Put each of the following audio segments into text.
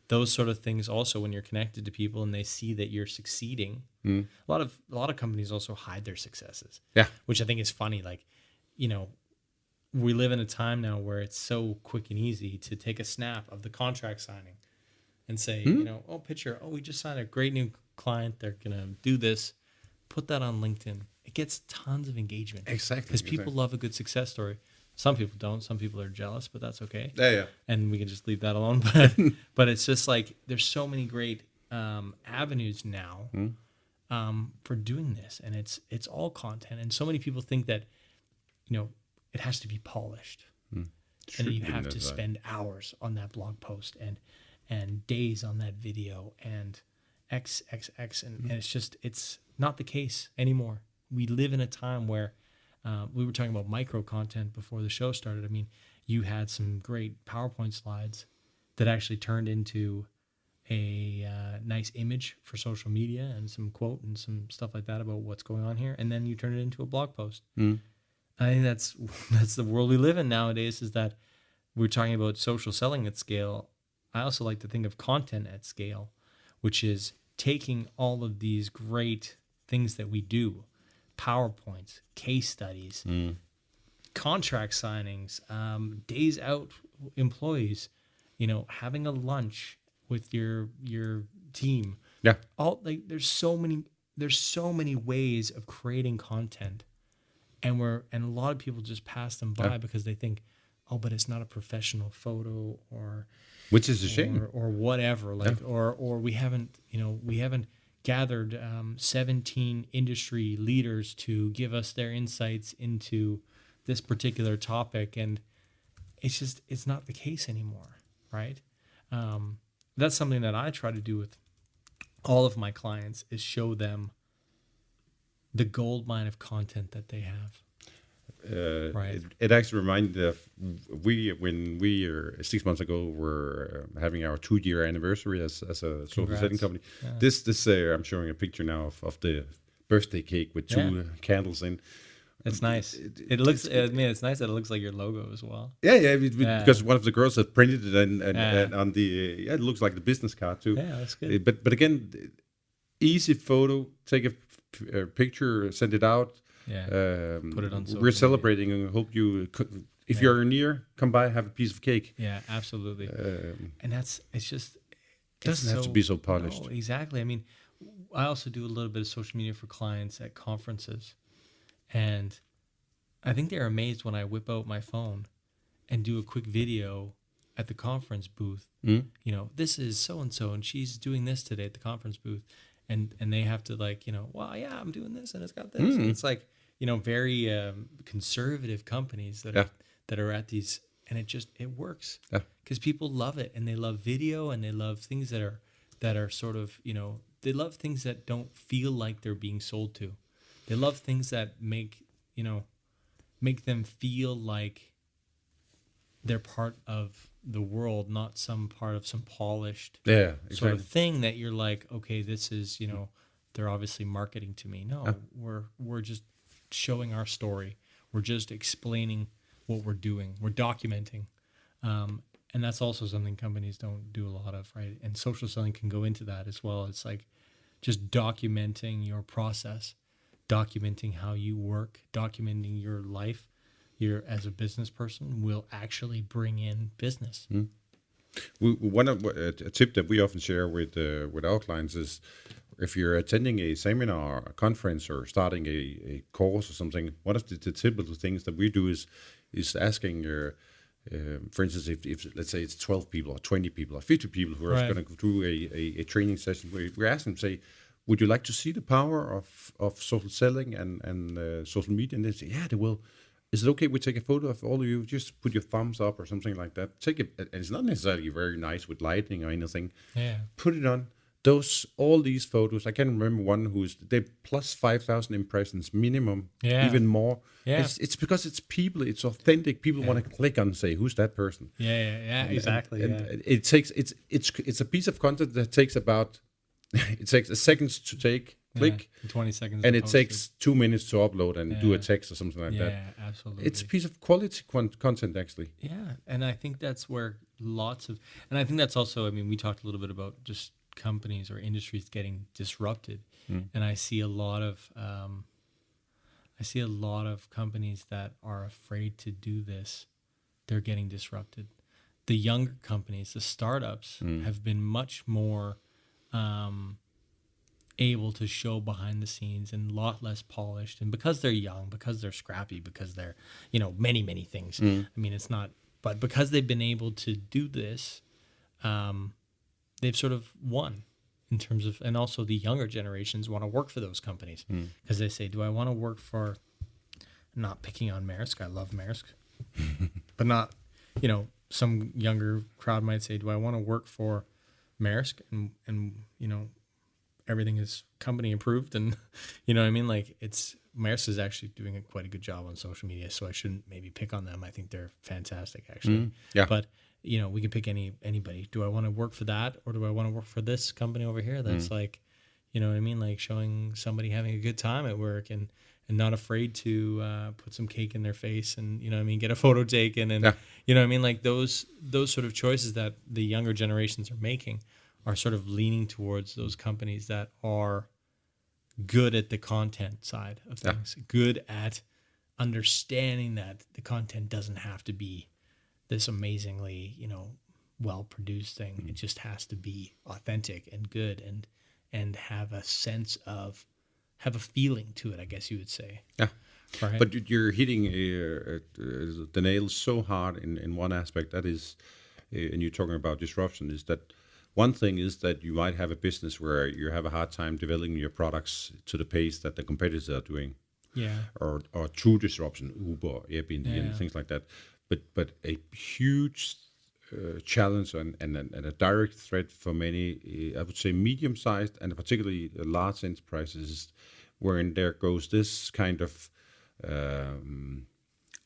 those sort of things also, when you're connected to people and they see that you're succeeding, a lot of companies also hide their successes. Yeah. Which I think is funny. Like, we live in a time now where it's so quick and easy to take a snap of the contract signing and say, we just signed a great new client. They're going to do this. Put that on LinkedIn. It gets tons of engagement. Exactly. Because people love a good success story. Some people don't. Some people are jealous, but that's okay. Yeah. And we can just leave that alone. But it's just like there's so many great avenues now for doing this. And it's all content. And so many people think that, it has to be polished. And you have to spend hours on that blog post and days on that video and X. And it's not the case anymore. We live in a time where we were talking about micro content before the show started. I mean, you had some great PowerPoint slides that actually turned into a nice image for social media and some quote and some stuff like that about what's going on here. And then you turn it into a blog post. I think that's the world we live in nowadays, is that we're talking about social selling at scale. I also like to think of content at scale, which is taking all of these great things that we do, PowerPoints, case studies, contract signings, days out employees, having a lunch with your team. Yeah. There's so many ways of creating content. And a lot of people just pass them by because they think, oh, but it's not a professional photo, or which is a shame, or whatever. Or we haven't gathered 17 industry leaders to give us their insights into this particular topic, and it's not the case anymore, right? That's something that I try to do with all of my clients, is show them the gold mine of content that they have. Right. It actually reminded me of when we 6 months ago were having our 2-year anniversary as a social setting company. Yeah. This I'm showing a picture now of the birthday cake with 2 candles in. It's nice. It's nice that it looks like your logo as well. Yeah, because one of the girls had printed it and on the it looks like the business card too. Yeah, that's good. But again, easy photo, take a picture, send it out. Yeah, put it on social We're celebrating and hope you, if you're near, come by, have a piece of cake. Yeah, absolutely. And it's just... It doesn't have to be so polished. No, exactly. I mean, I also do a little bit of social media for clients at conferences. And I think they're amazed when I whip out my phone and do a quick video at the conference booth. This is so-and-so, and she's doing this today at the conference booth. And they have to I'm doing this and it's got this. And it's like, very conservative companies that are at these, and it works because people love it, and they love video, and they love things that are sort of, they love things that don't feel like they're being sold to. They love things that make them feel like they're part of the world, not some part of some polished sort of thing that you're like, okay, this is, they're obviously marketing to me. No, we're just showing our story. We're just explaining what we're doing. We're documenting. And that's also something companies don't do a lot of, right? And social selling can go into that as well. It's like just documenting your process, documenting how you work, documenting your life. As a business person will actually bring in business. A tip that we often share with our clients is, if you're attending a seminar, a conference, or starting a course or something, one of the typical things that we do is asking for instance, if let's say it's 12 people or 20 people or 50 people who are going to go through a training session, we're asking them, say, would you like to see the power of social selling and social media? And they say, yeah, they will. Is it okay we take a photo of all of you? Just put your thumbs up or something like that. Take it, and it's not necessarily very nice with lighting or anything. Yeah. Put it on. All these photos. I can remember one they plus 5,000 impressions minimum, even more. Yeah. It's because it's people. It's authentic. People want to click on and say, who's that person? Yeah. Exactly. And it takes it's a piece of content that takes about it takes a second to take. click, in 20 seconds. and to it post it. takes 2 minutes to upload and do a Yeah. text or something like that. Yeah, absolutely. It's a piece of quality content, actually. Yeah, and I think that's where and I think that's also, I mean, we talked a little bit about just companies or industries getting disrupted, and I see a lot of companies that are afraid to do this. They're getting disrupted. The younger companies, the startups, have been much more able to show behind the scenes and a lot less polished. And because they're young, because they're scrappy, because they're, many, many things. I mean, it's not, but because they've been able to do this, they've sort of won in terms of, and also the younger generations want to work for those companies because they say, do I want to work for, not picking on Maersk, I love Maersk, but not, some younger crowd might say, do I want to work for Maersk and everything is company approved, and you know what I mean? Like, Maersk is actually doing quite a good job on social media, so I shouldn't maybe pick on them. I think they're fantastic, actually. Yeah. But we can pick anybody. Do I want to work for that, or do I want to work for this company over here? That's like, you know what I mean? Like showing somebody having a good time at work and not afraid to put some cake in their face and get a photo taken, and you know what I mean? Like those sort of choices that the younger generations are making are sort of leaning towards those companies that are good at the content side of things, good at understanding that the content doesn't have to be this amazingly, well-produced thing. It just has to be authentic and good and have a feeling to it, I guess you would say. Yeah. Right? But you're hitting the nail so hard in one aspect, that is, and you're talking about disruption, is that one thing is that you might have a business where you have a hard time developing your products to the pace that the competitors are doing. Yeah. Or true disruption, Uber, Airbnb, and things like that. But a huge challenge and a direct threat for many, I would say medium-sized and particularly large enterprises, wherein there goes this kind of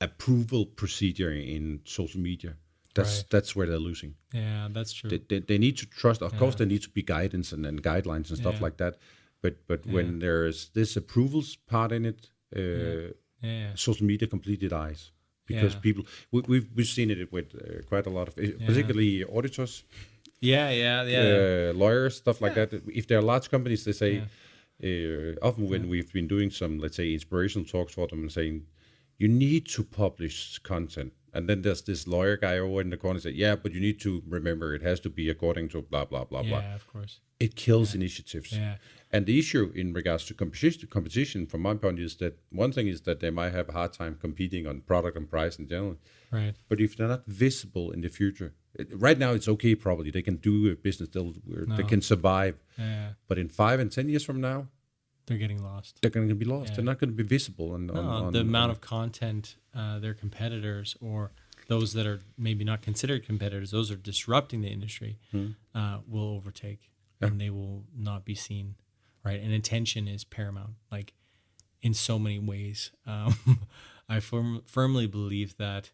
approval procedure in social media. That's where they're losing. Yeah, that's true. They need to trust. Of course, there needs to be guidance and guidelines and stuff like that. But when there's this approvals part in it, social media completely dies because people. We've seen it with quite a lot of, particularly auditors. Lawyers, stuff like that. If they're large companies, they say often when we've been doing some, let's say, inspirational talks for them and saying, you need to publish content. And then there's this lawyer guy over in the corner say, yeah, but you need to remember it has to be according to blah, blah, blah, blah. Yeah, of course. It kills initiatives. Yeah. And the issue in regards to competition, from my point, is that one thing is that they might have a hard time competing on product and price in general. Right. But if they're not visible in the future, right now it's okay probably. They can do a business, they can survive. Yeah. But in 5 and 10 years from now, they're getting lost. they're going to be lost. They're not going to be visible. The amount of content their competitors or those that are maybe not considered competitors, those are disrupting the industry, will overtake and they will not be seen, right? And attention is paramount, like in so many ways. I firmly believe that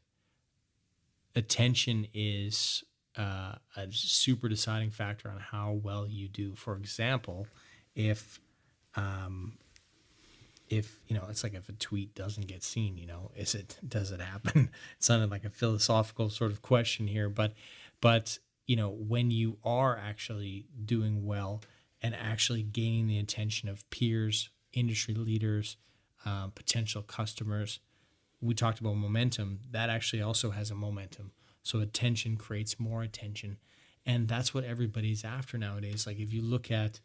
attention is a super deciding factor on how well you do. For example, if it's like if a tweet doesn't get seen, does it happen? It sounded like a philosophical sort of question here, but when you are actually doing well and actually gaining the attention of peers, industry leaders, potential customers, we talked about momentum. That actually also has a momentum. So attention creates more attention, and that's what everybody's after nowadays. Like if you look at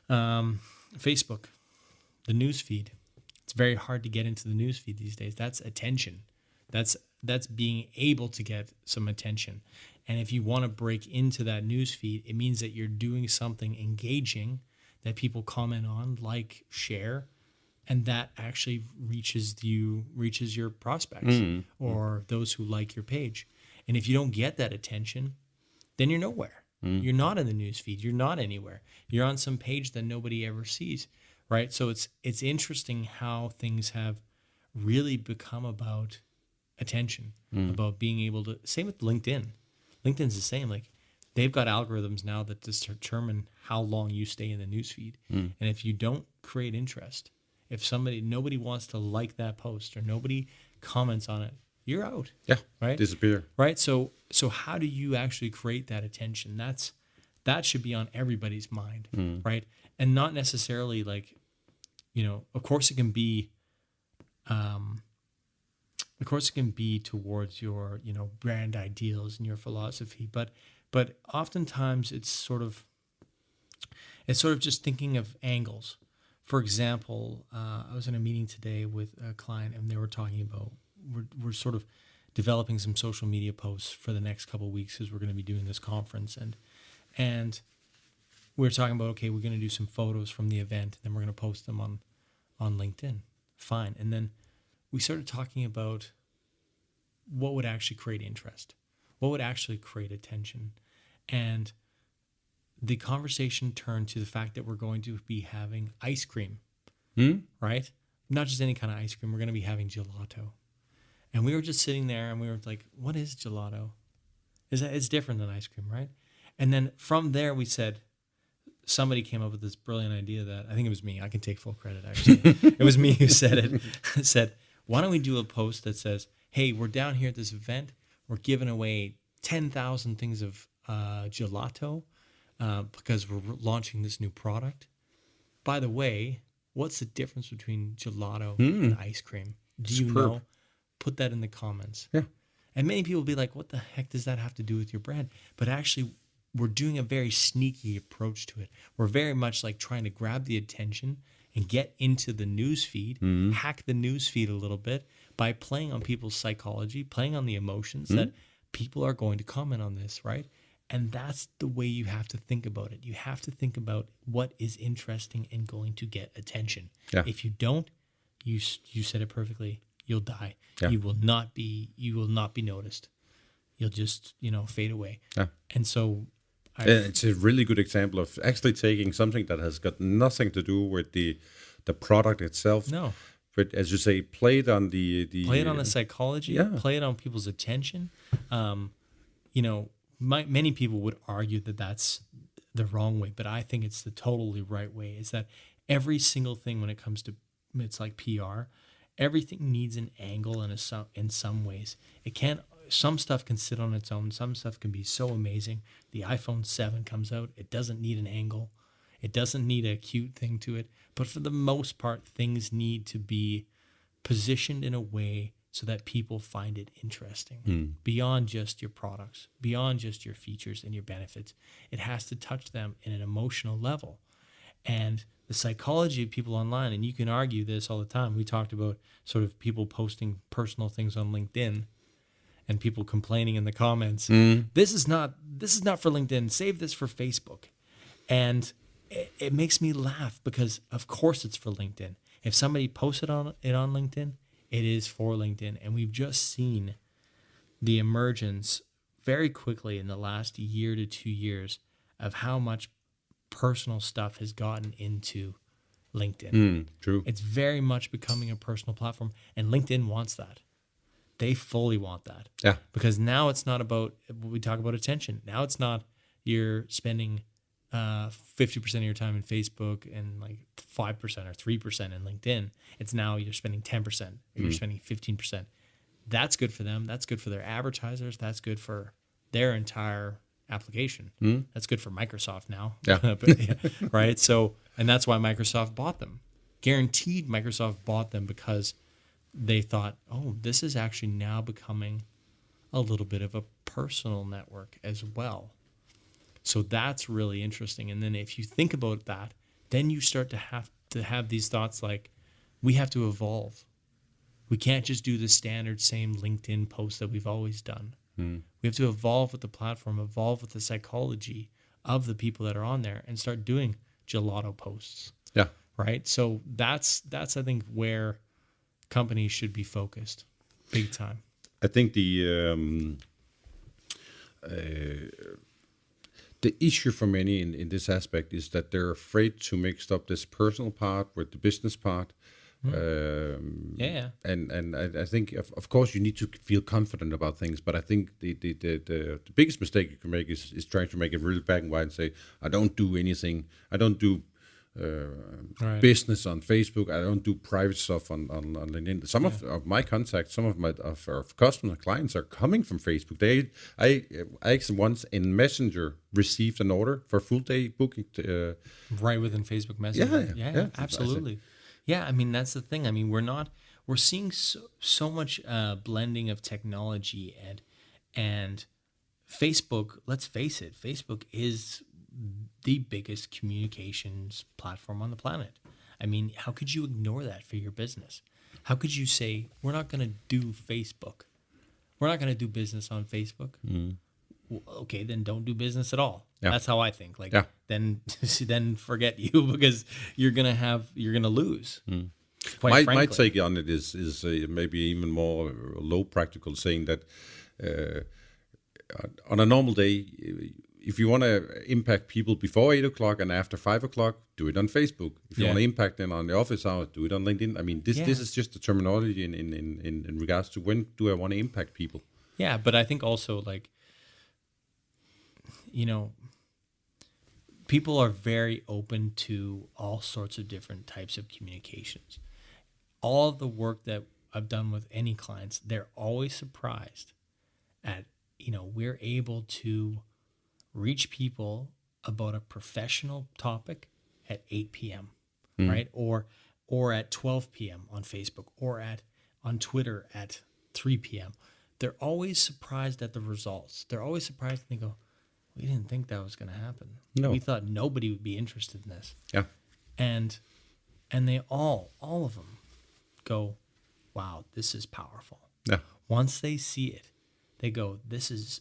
Facebook, the news feed, it's very hard to get into the news feed these days. That's attention. That's being able to get some attention. And if you want to break into that news feed, it means that you're doing something engaging that people comment on, like, share, and that actually reaches your prospects or those who like your page. And if you don't get that attention, then you're nowhere. You're not in the news feed. You're not anywhere. You're on some page that nobody ever sees, right? So it's interesting how things have really become about attention, about being able to. Same with LinkedIn. LinkedIn's the same. Like they've got algorithms now that determine how long you stay in the newsfeed. And if you don't create interest, if nobody wants to like that post or nobody comments on it, you're out. Yeah. Right. Disappear. Right. So how do you actually create that attention? That should be on everybody's mind. Right. And not necessarily like, of course it can be, towards your, brand ideals and your philosophy, but oftentimes it's sort of just thinking of angles. For example, I was in a meeting today with a client, and they were talking about we're sort of developing some social media posts for the next couple of weeks because we're going to be doing this conference, and we were talking about, okay, we're going to do some photos from the event, and then we're going to post them on LinkedIn. Fine. And then we started talking about what would actually create interest, what would actually create attention. And the conversation turned to the fact that we're going to be having ice cream, right? Not just any kind of ice cream. We're going to be having gelato. And we were just sitting there and we were like, what is gelato? It's different than ice cream, right? And then from there we said, somebody came up with this brilliant idea that, I think it was me. I can take full credit, actually. It was me who said it. Said, why don't we do a post that says, hey, we're down here at this event. We're giving away 10,000 things of gelato because we're launching this new product. By the way, what's the difference between gelato and ice cream? Do you know? Put that in the comments. Yeah. And many people will be like, what the heck does that have to do with your brand? But actually, we're doing a very sneaky approach to it. We're very much like trying to grab the attention and get into the news feed, hack the news feed a little bit by playing on people's psychology, playing on the emotions that people are going to comment on this, right? And that's the way you have to think about it. You have to think about what is interesting and going to get attention. Yeah. If you don't, you said it perfectly, you'll die. Yeah. You will not be noticed. You'll just, fade away. Yeah. And so it's a really good example of actually taking something that has got nothing to do with the product itself. No. But as you say, play it on the play it on the psychology. Play it on people's attention. Many people would argue that that's the wrong way, but I think it's the totally right way. Is that every single thing when it comes to, it's like PR, everything needs an angle in some ways. Some stuff can sit on its own. Some stuff can be so amazing. The iPhone 7 comes out. It doesn't need an angle. It doesn't need a cute thing to it. But for the most part, things need to be positioned in a way so that people find it interesting. Beyond just your products, beyond just your features and your benefits. It has to touch them in an emotional level. And the psychology of people online, and you can argue this all the time. We talked about sort of people posting personal things on LinkedIn and people complaining in the comments. This is not for LinkedIn. Save this for Facebook. And it makes me laugh because of course it's for LinkedIn. If somebody posted on LinkedIn, it is for LinkedIn. And we've just seen the emergence very quickly in the last year to 2 years of how much personal stuff has gotten into LinkedIn. True. It's very much becoming a personal platform, and LinkedIn wants that. They fully want that. Yeah. Because now it's not about, we talk about attention. Now it's not you're spending 50% of your time in Facebook and like 5% or 3% in LinkedIn. It's now you're spending 10% or you're spending 15%. That's good for them. That's good for their advertisers. That's good for their entire application. That's good for Microsoft now. Yeah. Right? So, and that's why Microsoft bought them. Guaranteed Microsoft bought them because they thought, oh, this is actually now becoming a little bit of a personal network as well. So that's really interesting. And then if you think about that, then you start to have these thoughts like, we have to evolve. We can't just do the standard same LinkedIn post that we've always done. We have to evolve with the platform, evolve with the psychology of the people that are on there and start doing gelato posts. Yeah. Right? So that's I think where companies should be focused big time. I think the issue for many in this aspect is that they're afraid to mix up this personal part with the business part. Yeah. And I think of course you need to feel confident about things, but I think the biggest mistake you can make is trying to make it really black and white and say I don't do anything, I don't do Right. business on Facebook, I don't do private stuff on LinkedIn. Some of my contacts, some of my of customers, clients are coming from Facebook. I actually once in Messenger received an order for full day booking. Right within Facebook Messenger. Yeah. Absolutely. Yeah, I mean that's the thing. I mean we're seeing so much blending of technology and Facebook. Let's face it, Facebook is the biggest communications platform on the planet. I mean, how could you ignore that for your business? How could you say we're not going to do Facebook? We're not going to do business on Facebook. Okay, then don't do business at all. Yeah. That's how I think. Like, Yeah. then forget you because you're gonna lose. Quite My frankly. take on it is maybe even more low practical, saying that on a normal day, if you want to impact people before 8 o'clock and after 5 o'clock, do it on Facebook. If you want to impact them on the office hours, do it on LinkedIn. I mean, this is just the terminology in regards to when do I want to impact people. Yeah, but I think also like, people are very open to all sorts of different types of communications. All of the work that I've done with any clients, they're always surprised at, we're able to reach people about a professional topic at 8 p.m., right? Or at 12 p.m. on Facebook or on Twitter at 3 p.m. They're always surprised at the results. They're always surprised and they go, we didn't think that was going to happen. No. We thought nobody would be interested in this. Yeah. And they all of them go, wow, this is powerful. Yeah. Once they see it, they go, this is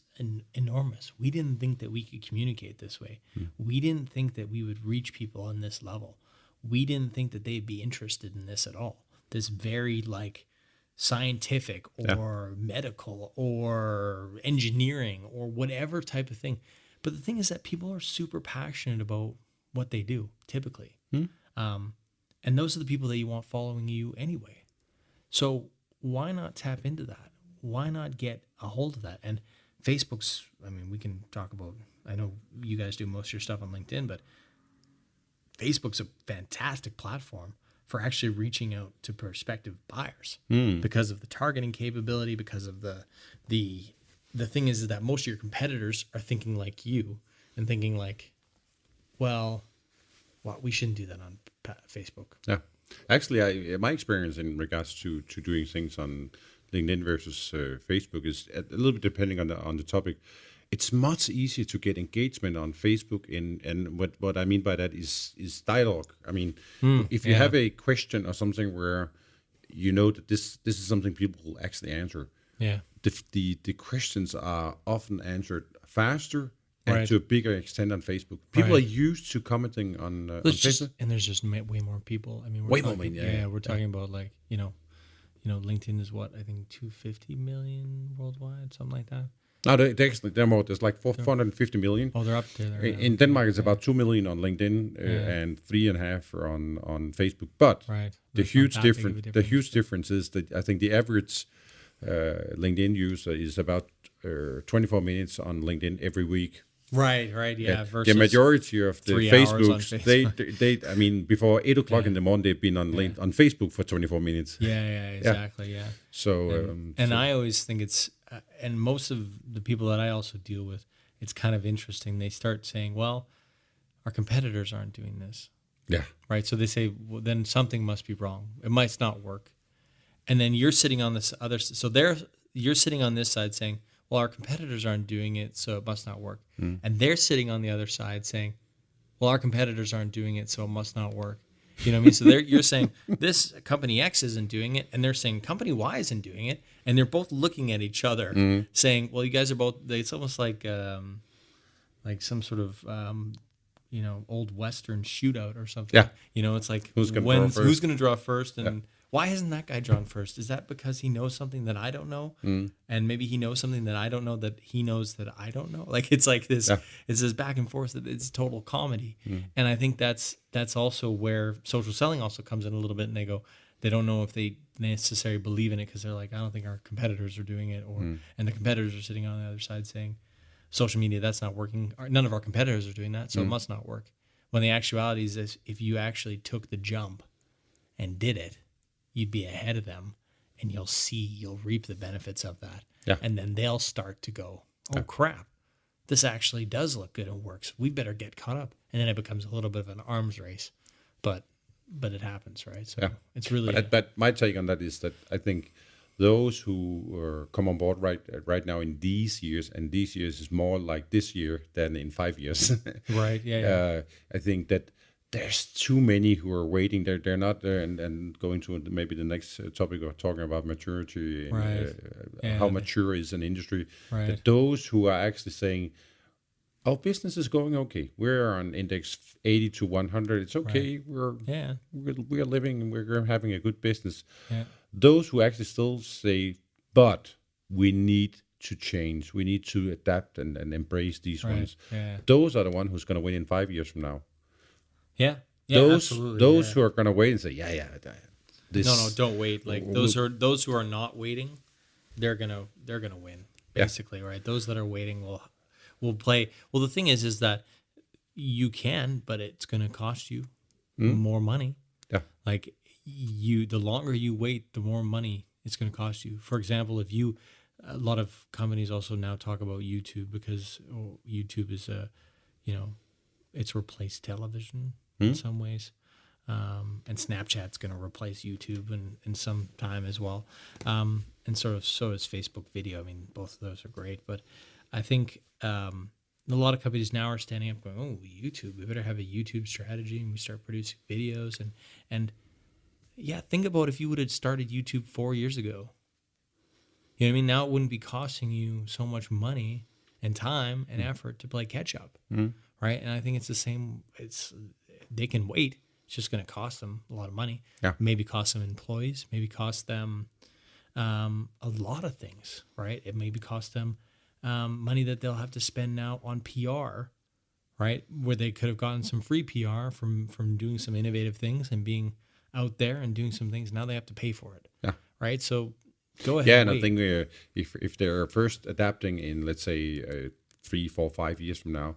enormous. We didn't think that we could communicate this way. We didn't think that we would reach people on this level. We didn't think that they'd be interested in this at all. This very like scientific or medical or engineering or whatever type of thing. But the thing is that people are super passionate about what they do typically. And those are the people that you want following you anyway. So why not tap into that? Why not get a hold of that? And Facebook's, I mean, we can talk about, I know you guys do most of your stuff on LinkedIn, but Facebook's a fantastic platform for actually reaching out to prospective buyers because of the targeting capability, because of the thing is that most of your competitors are thinking like you and thinking like, well, we shouldn't do that on Facebook. Yeah. Actually, my experience in regards to doing things on LinkedIn versus Facebook is a little bit depending on the topic. It's much easier to get engagement on Facebook, and what I mean by that is dialogue. I mean, if you have a question or something where you know that this is something people will actually answer, the questions are often answered faster and to a bigger extent on Facebook. People are used to commenting on Facebook, and there's just way more people. I mean, we're talking about like LinkedIn is what I think 250 million worldwide, something like that. No, they're more. There's like 450 million. Oh, they're up there. In Denmark, it's about 2 million on LinkedIn and 3.5 on Facebook. But the huge difference is that I think the average LinkedIn user is about 24 minutes on LinkedIn every week. Right, yeah. Versus the majority of the Facebook. they I mean, before 8 o'clock in the morning, they've been on on Facebook for 24 minutes. Yeah, exactly. Yeah. So, and I always think it's, and most of the people that I also deal with, it's kind of interesting. They start saying, well, our competitors aren't doing this. Yeah. Right. So they say, well, then something must be wrong. It might not work. And then you're sitting on this other, you're sitting on this side saying, well, our competitors aren't doing it, so it must not work. And they're sitting on the other side saying, well, our competitors aren't doing it, so it must not work. You know what I mean? So you're saying this company X isn't doing it, and they're saying company Y isn't doing it, and they're both looking at each other saying, well, you guys are both, it's almost like some sort of, old Western shootout or something. Yeah. It's like, who's going to draw first? And why hasn't that guy drawn first? Is that because he knows something that I don't know? And maybe he knows something that I don't know that he knows that I don't know? Like, it's like this, it's this back and forth. It's total comedy. And I think that's also where social selling also comes in a little bit. And They don't know if they necessarily believe in it because they're like, I don't think our competitors are doing it, or and the competitors are sitting on the other side saying, social media, that's not working. None of our competitors are doing that, so it must not work. When the actuality is, if you actually took the jump and did it, you'd be ahead of them, and you'll reap the benefits of that. Yeah. And then they'll start to go, oh crap, this actually does look good and works. We better get caught up. And then it becomes a little bit of an arms race, but it happens, right? So it's really. But my take on that is that I think those who come on board right now in these years, and these years is more like this year than in 5 years. Right. Yeah. I think that there's too many who are waiting. They're not there, and going to maybe the next topic of talking about maturity and Right. how mature is an industry. Right. That those who are actually saying, our business is going okay. We're on index 80 to 100. It's okay. Yeah. We're living and we're having a good business. Yeah. Those who actually still say, but we need to change. We need to adapt and embrace these ones. Yeah. Those are the ones who's going to win in 5 years from now. Yeah. Those who are going to wait and say, this. No, don't wait. Like those who are not waiting, they're gonna win basically, right? Those that are waiting will play. Well, the thing is that you can, but it's gonna cost you more money. Yeah. Like the longer you wait, the more money it's gonna cost you. For example, a lot of companies also now talk about YouTube because YouTube is it's replaced television in some ways. And Snapchat's going to replace YouTube in some time as well. And so is Facebook video. I mean, both of those are great. But I think a lot of companies now are standing up going, oh, YouTube, we better have a YouTube strategy, and we start producing videos. And yeah, think about if you would have started YouTube 4 years ago. You know what I mean? Now it wouldn't be costing you so much money and time and effort to play catch up. Right? And I think it's the same. They can wait. It's just going to cost them a lot of money. Yeah. Maybe cost them employees. Maybe cost them a lot of things, right? It maybe cost them money that they'll have to spend now on PR, right? Where they could have gotten some free PR from doing some innovative things and being out there and doing some things. Now they have to pay for it. Yeah. Right? So go ahead. Yeah, and wait. I think if they're first adapting in, let's say, 3, 4, 5 years from now,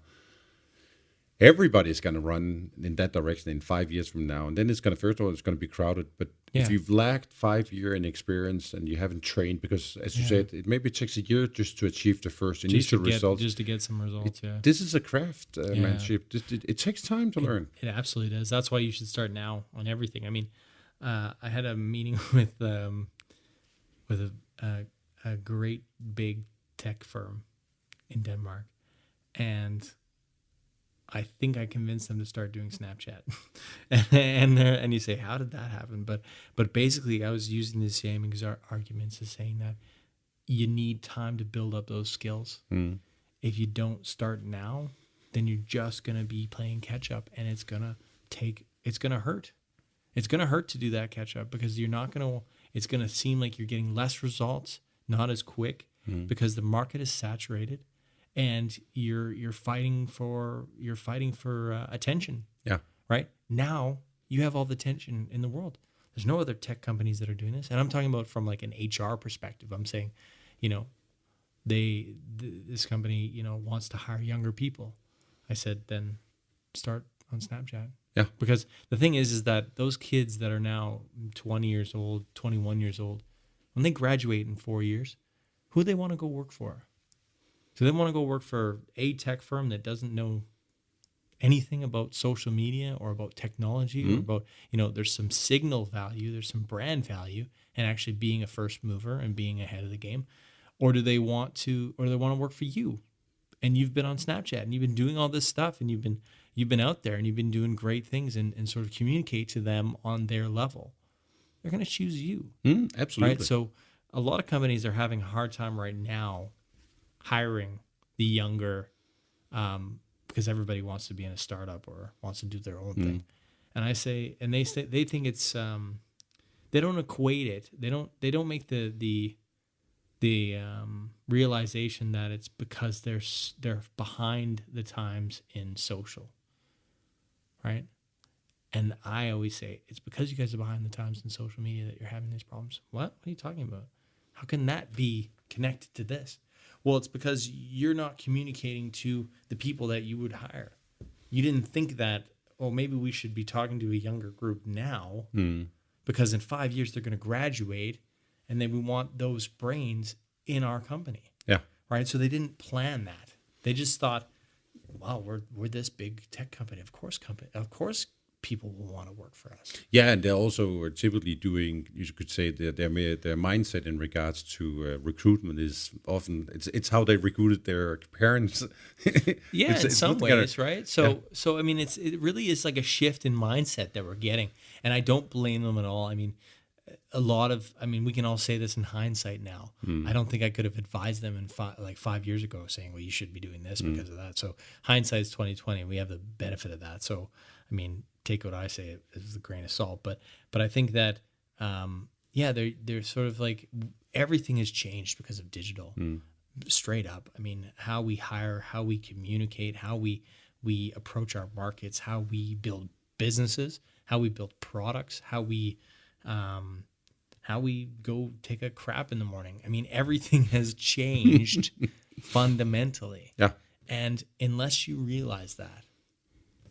everybody's going to run in that direction in 5 years from now. And then it's going to, first of all, it's going to be crowded. But if you've lacked 5 years in experience and you haven't trained, because as you said, it maybe takes a year just to achieve the first initial results. Just to get some results, This is a craft, manship. It takes time to learn. It absolutely does. That's why you should start now on everything. I mean, I had a meeting with a great big tech firm in Denmark, and I think I convinced them to start doing Snapchat. and you say, how did that happen? But basically, I was using the same arguments as saying that you need time to build up those skills. If you don't start now, then you're just going to be playing catch up, and it's going to hurt. It's going to hurt to do that catch up because it's going to seem like you're getting less results, not as quick, because the market is saturated. And you're fighting for attention. Yeah. Right now you have all the attention in the world. There's no other tech companies that are doing this, and I'm talking about from like an HR perspective. I'm saying, this company wants to hire younger people. I said then start on Snapchat. Yeah. Because the thing is that those kids that are now 20 years old, 21 years old, when they graduate in 4 years, who do they want to go work for? So they want to go work for a tech firm that doesn't know anything about social media or about technology or about, there's some signal value, there's some brand value and actually being a first mover and being ahead of the game. Or do they want to work for you? And you've been on Snapchat and you've been doing all this stuff and you've been out there and you've been doing great things and sort of communicate to them on their level. They're going to choose you. Absolutely. Right? So a lot of companies are having a hard time right now hiring the younger, because everybody wants to be in a startup or wants to do their own thing. And they think it's, they don't equate it. They don't make the realization that it's because they're behind the times in social, right? And I always say, it's because you guys are behind the times in social media that you're having these problems. What are you talking about? How can that be connected to this? Well, it's because you're not communicating to the people that you would hire. You didn't think that, oh, maybe we should be talking to a younger group now because in 5 years they're going to graduate and then we want those brains in our company. Yeah. Right? So they didn't plan that. They just thought, wow, we're this big tech company. Of course, people will want to work for us. Yeah, and they're also typically doing, you could say, their mindset in regards to recruitment is often it's how they recruited their parents. Yeah, in some ways, right? Yeah. So I mean, it really is like a shift in mindset that we're getting, and I don't blame them at all. I mean, we can all say this in hindsight now. I don't think I could have advised them in 5 years ago, saying, well, you should be doing this because of that. So hindsight is 2020. We have the benefit of that. So I mean, take what I say as a grain of salt, but I think that they're sort of like everything has changed because of digital. Straight up. I mean, how we hire, how we communicate, how we approach our markets, how we build businesses, how we build products, how we go take a crap in the morning. I mean, everything has changed fundamentally. Yeah. And unless you realize that,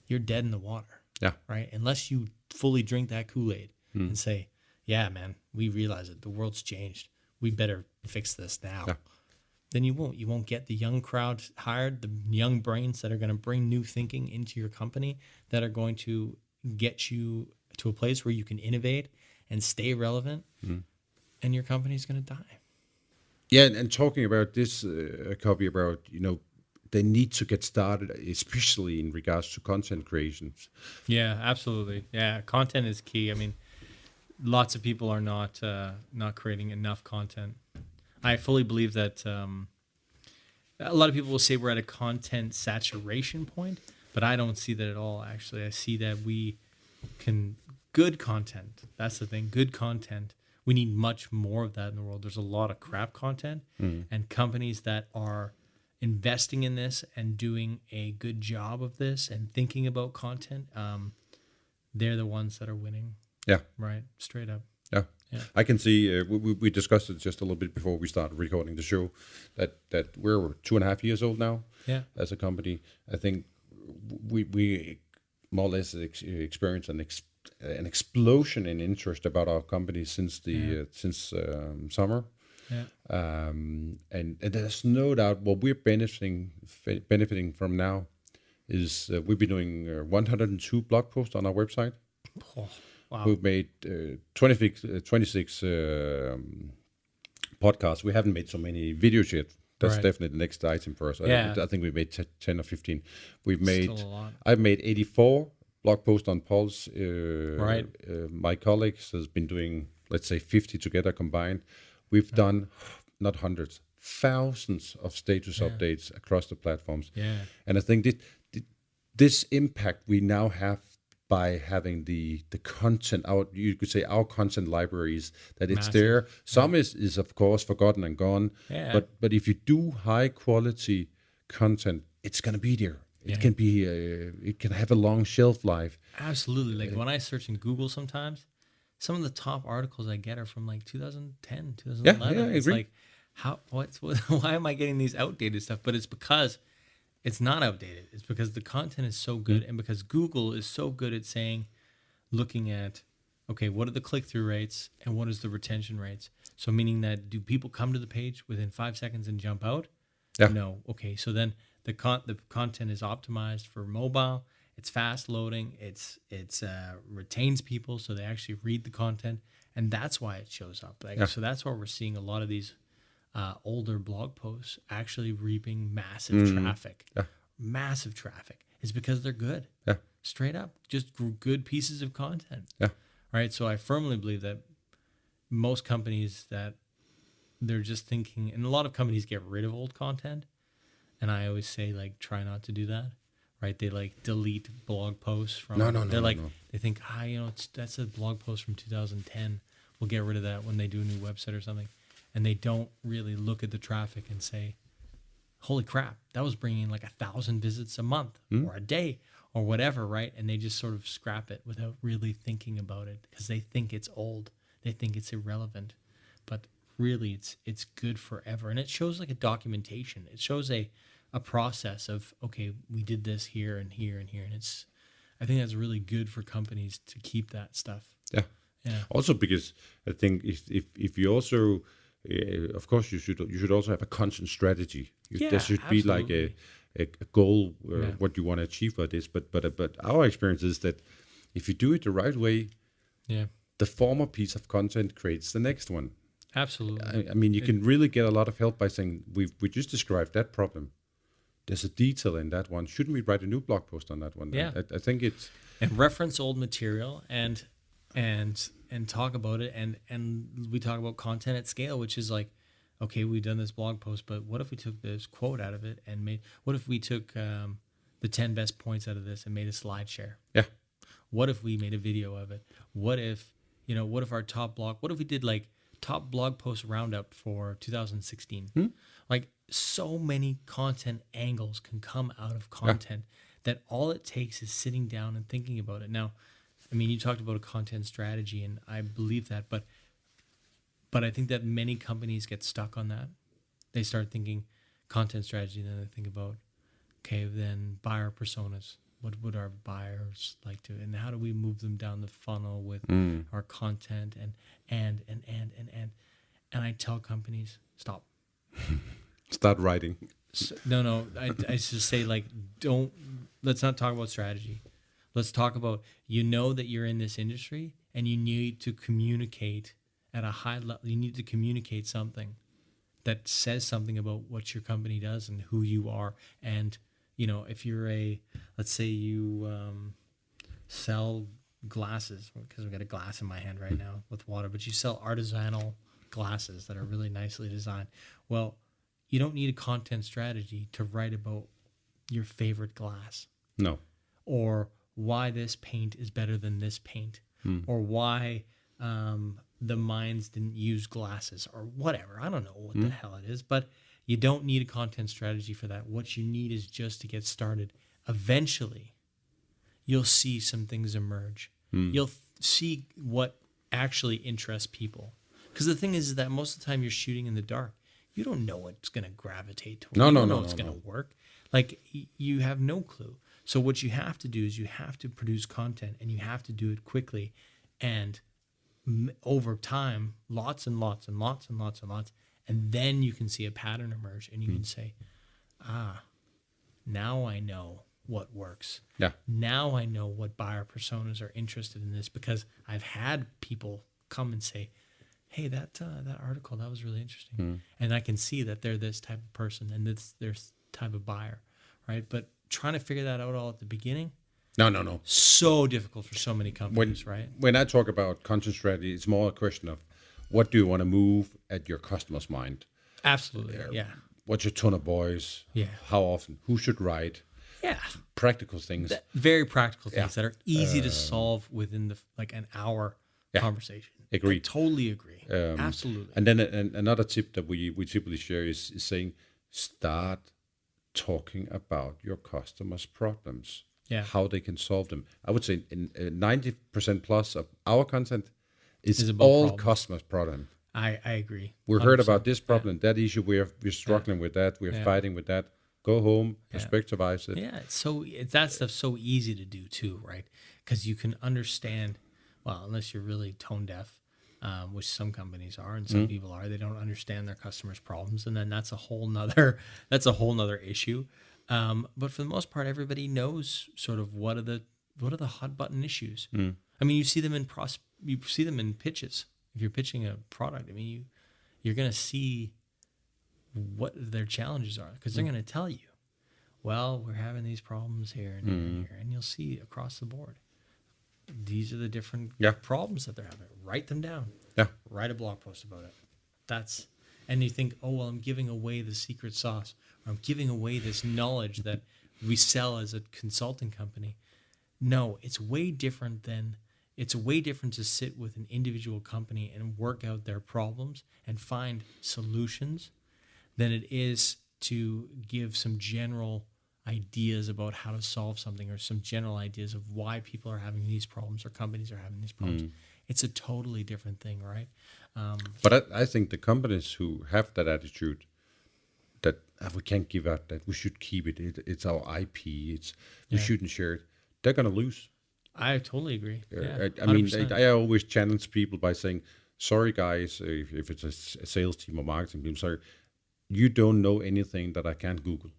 you're dead in the water. Yeah. Right? Unless you fully drink that Kool-Aid and say, yeah, man, we realize it. The world's changed. We better fix this now. Yeah. Then you won't. You won't get the young crowd hired, the young brains that are going to bring new thinking into your company, that are going to get you to a place where you can innovate and stay relevant, and your company's going to die. Yeah, and talking about this, Kubby, about, they need to get started, especially in regards to content creations. Yeah, absolutely. Yeah, content is key. I mean, lots of people are not creating enough content. I fully believe that a lot of people will say we're at a content saturation point, but I don't see that at all, actually. I see that good content, that's the thing, good content. We need much more of that in the world. There's a lot of crap content, and companies that are investing in this and doing a good job of this and thinking about content, they're the ones that are winning. Yeah. Right. Straight up. Yeah. Yeah. I can see, we discussed it just a little bit before we started recording the show, that we're 2.5 years old now. Yeah. As a company. I think we more or less experienced an explosion in interest about our company since summer. Yeah. And there's no doubt what we're benefiting from now is we've been doing 102 blog posts on our website. Oh, wow. We've made 26 podcasts. We haven't made so many videos yet. That's Right. definitely the next item for us. Yeah. I think we made 10 or 15. We've made. Still a lot. I've made 84 blog posts on Pulse. Right. My colleagues has been doing, let's say, 50 together combined. We've done not hundreds, thousands of status updates across the platforms. Yeah. And I think this impact we now have by having the content out, you could say our content libraries, that it's Massive. there. Some is of course forgotten and gone. Yeah. But if you do high quality content, it's gonna be there. It can be. It can have a long shelf life. Absolutely. Like when I search in Google sometimes, some of the top articles I get are from like 2010, 2011. Yeah, I it's agree. like, why am I getting these outdated stuff? But it's because it's not outdated. It's because the content is so good, and because Google is so good at looking at, okay, what are the click-through rates and what is the retention rates? So meaning that, do people come to the page within 5 seconds and jump out? Yeah. No. Okay, so then the content is optimized for mobile. It's fast loading. It's retains people, so they actually read the content, and that's why it shows up. So that's why we're seeing a lot of these older blog posts actually reaping massive traffic. Yeah. Massive traffic is because they're good. Yeah. Straight up, just good pieces of content. Yeah. Right. So I firmly believe that most companies, that they're just thinking, and a lot of companies get rid of old content, and I always say, like, try not to do that. Right? They like delete blog posts from. No. They think, that's a blog post from 2010. We'll get rid of that when they do a new website or something. And they don't really look at the traffic and say, holy crap, that was bringing like 1,000 visits a month or a day or whatever, right? And they just sort of scrap it without really thinking about it because they think it's old, they think it's irrelevant, but really it's good forever. And it shows like a documentation. It shows a process of, okay, we did this here and here and here, and I think that's really good for companies to keep that stuff. Yeah. Yeah. Also, because I think if you also, of course, you should also have a content strategy. There should be like a goal what you want to achieve for this. But our experience is that if you do it the right way, the former piece of content creates the next one. Absolutely. I mean, you can really get a lot of help by saying we just described that problem. There's a detail in that one. Shouldn't we write a new blog post on that one? Yeah. I think it's and reference old material and talk about it, and we talk about content at scale, which is like, okay, we've done this blog post, but what if we took this quote out of it and what if we took the 10 best points out of this and made a slide share? Yeah. What if we made a video of it? What if our what if we did like top blog post roundup for 2016? Like, so many content angles can come out of content that all it takes is sitting down and thinking about it. Now, I mean, you talked about a content strategy, and I believe that, but I think that many companies get stuck on that. They start thinking content strategy, and then they think about, okay, then buyer personas. What would our buyers like to, and how do we move them down the funnel with our content and I tell companies, stop. Start writing. No. I just say, like, let's not talk about strategy. Let's talk about, that you're in this industry and you need to communicate at a high level. You need to communicate something that says something about what your company does and who you are. And, if you're let's say you sell glasses, because I've got a glass in my hand right now with water, but you sell artisanal glasses that are really nicely designed. Well, you don't need a content strategy to write about your favorite glass. No. Or why this paint is better than this paint. Or why the mines didn't use glasses, or whatever. I don't know what the hell it is, but you don't need a content strategy for that. What you need is just to get started. Eventually, you'll see some things emerge. You'll see what actually interests people. Because the thing is that most of the time you're shooting in the dark. You don't know what's going to gravitate to. You don't know what's going to work. Like, you have no clue. So what you have to do is you have to produce content, and you have to do it quickly. And over time, lots and lots and lots and lots and lots. And then you can see a pattern emerge, and you can say, now I know what works. Yeah. Now I know what buyer personas are interested in this, because I've had people come and say, hey, that article, that was really interesting. And I can see that they're this type of person and this type of buyer, right? But trying to figure that out all at the beginning, No. so difficult for so many companies, right? When I talk about content strategy, it's more a question of what do you want to move at your customer's mind? Absolutely, yeah. What's your tone of voice? Yeah. How often? Who should write? Yeah. Practical things. Very practical things that are easy to solve within an hour conversation. Agree. I totally agree. Absolutely. And then another tip that we typically share is saying, start talking about your customers' problems. Yeah. How they can solve them. I would say 90% plus of our content is about all problems. customers' problem. I agree. We heard about this problem, that issue. We're struggling with that. We're fighting with that. Go home, perspectivize it. Yeah, that stuff's so easy to do too, right? Because you can understand. Well, unless you're really tone deaf, which some companies are and some people are, they don't understand their customers' problems, and then that's a whole nother issue. But for the most part, everybody knows sort of what are the hot button issues. I mean, you see them in pitches. If you're pitching a product, I mean, you're going to see what their challenges are, because they're going to tell you, well, we're having these problems here and here and here, and you'll see across the board. These are the different problems that they're having. Write them down. Yeah. Write a blog post about it. And you think, oh, well, I'm giving away the secret sauce, or I'm giving away this knowledge that we sell as a consulting company. No, it's way different to sit with an individual company and work out their problems and find solutions than it is to give some general ideas about how to solve something or some general ideas of why people are having these problems or companies are having these problems. It's a totally different thing, right? But I think the companies who have that attitude that we can't give up, that we should keep it, it's our IP, we shouldn't share it, they're going to lose. I totally agree. Yeah, I mean, 100%. I always challenge people by saying, sorry, guys, if it's a sales team or marketing team, sorry, you don't know anything that I can't Google.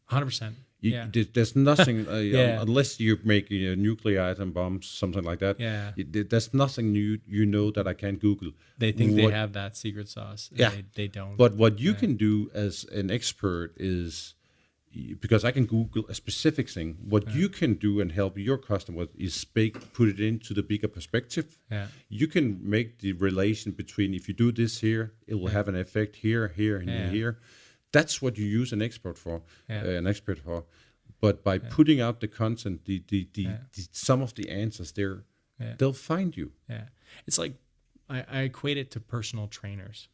100%. Yeah. There's nothing, Yeah. unless you make nuclear atom bombs, something like that. Yeah. There's nothing you know that I can't Google. They think they have that secret sauce. Yeah. They don't. But what you can do as an expert is, because I can Google a specific thing, what you can do and help your customer is put it into the bigger perspective. Yeah. You can make the relation between, if you do this here, it will have an effect here, and here. That's what you use an expert for. But by putting out the content, the some of the answers there, they'll find you. Yeah. It's like, I equate it to personal trainers.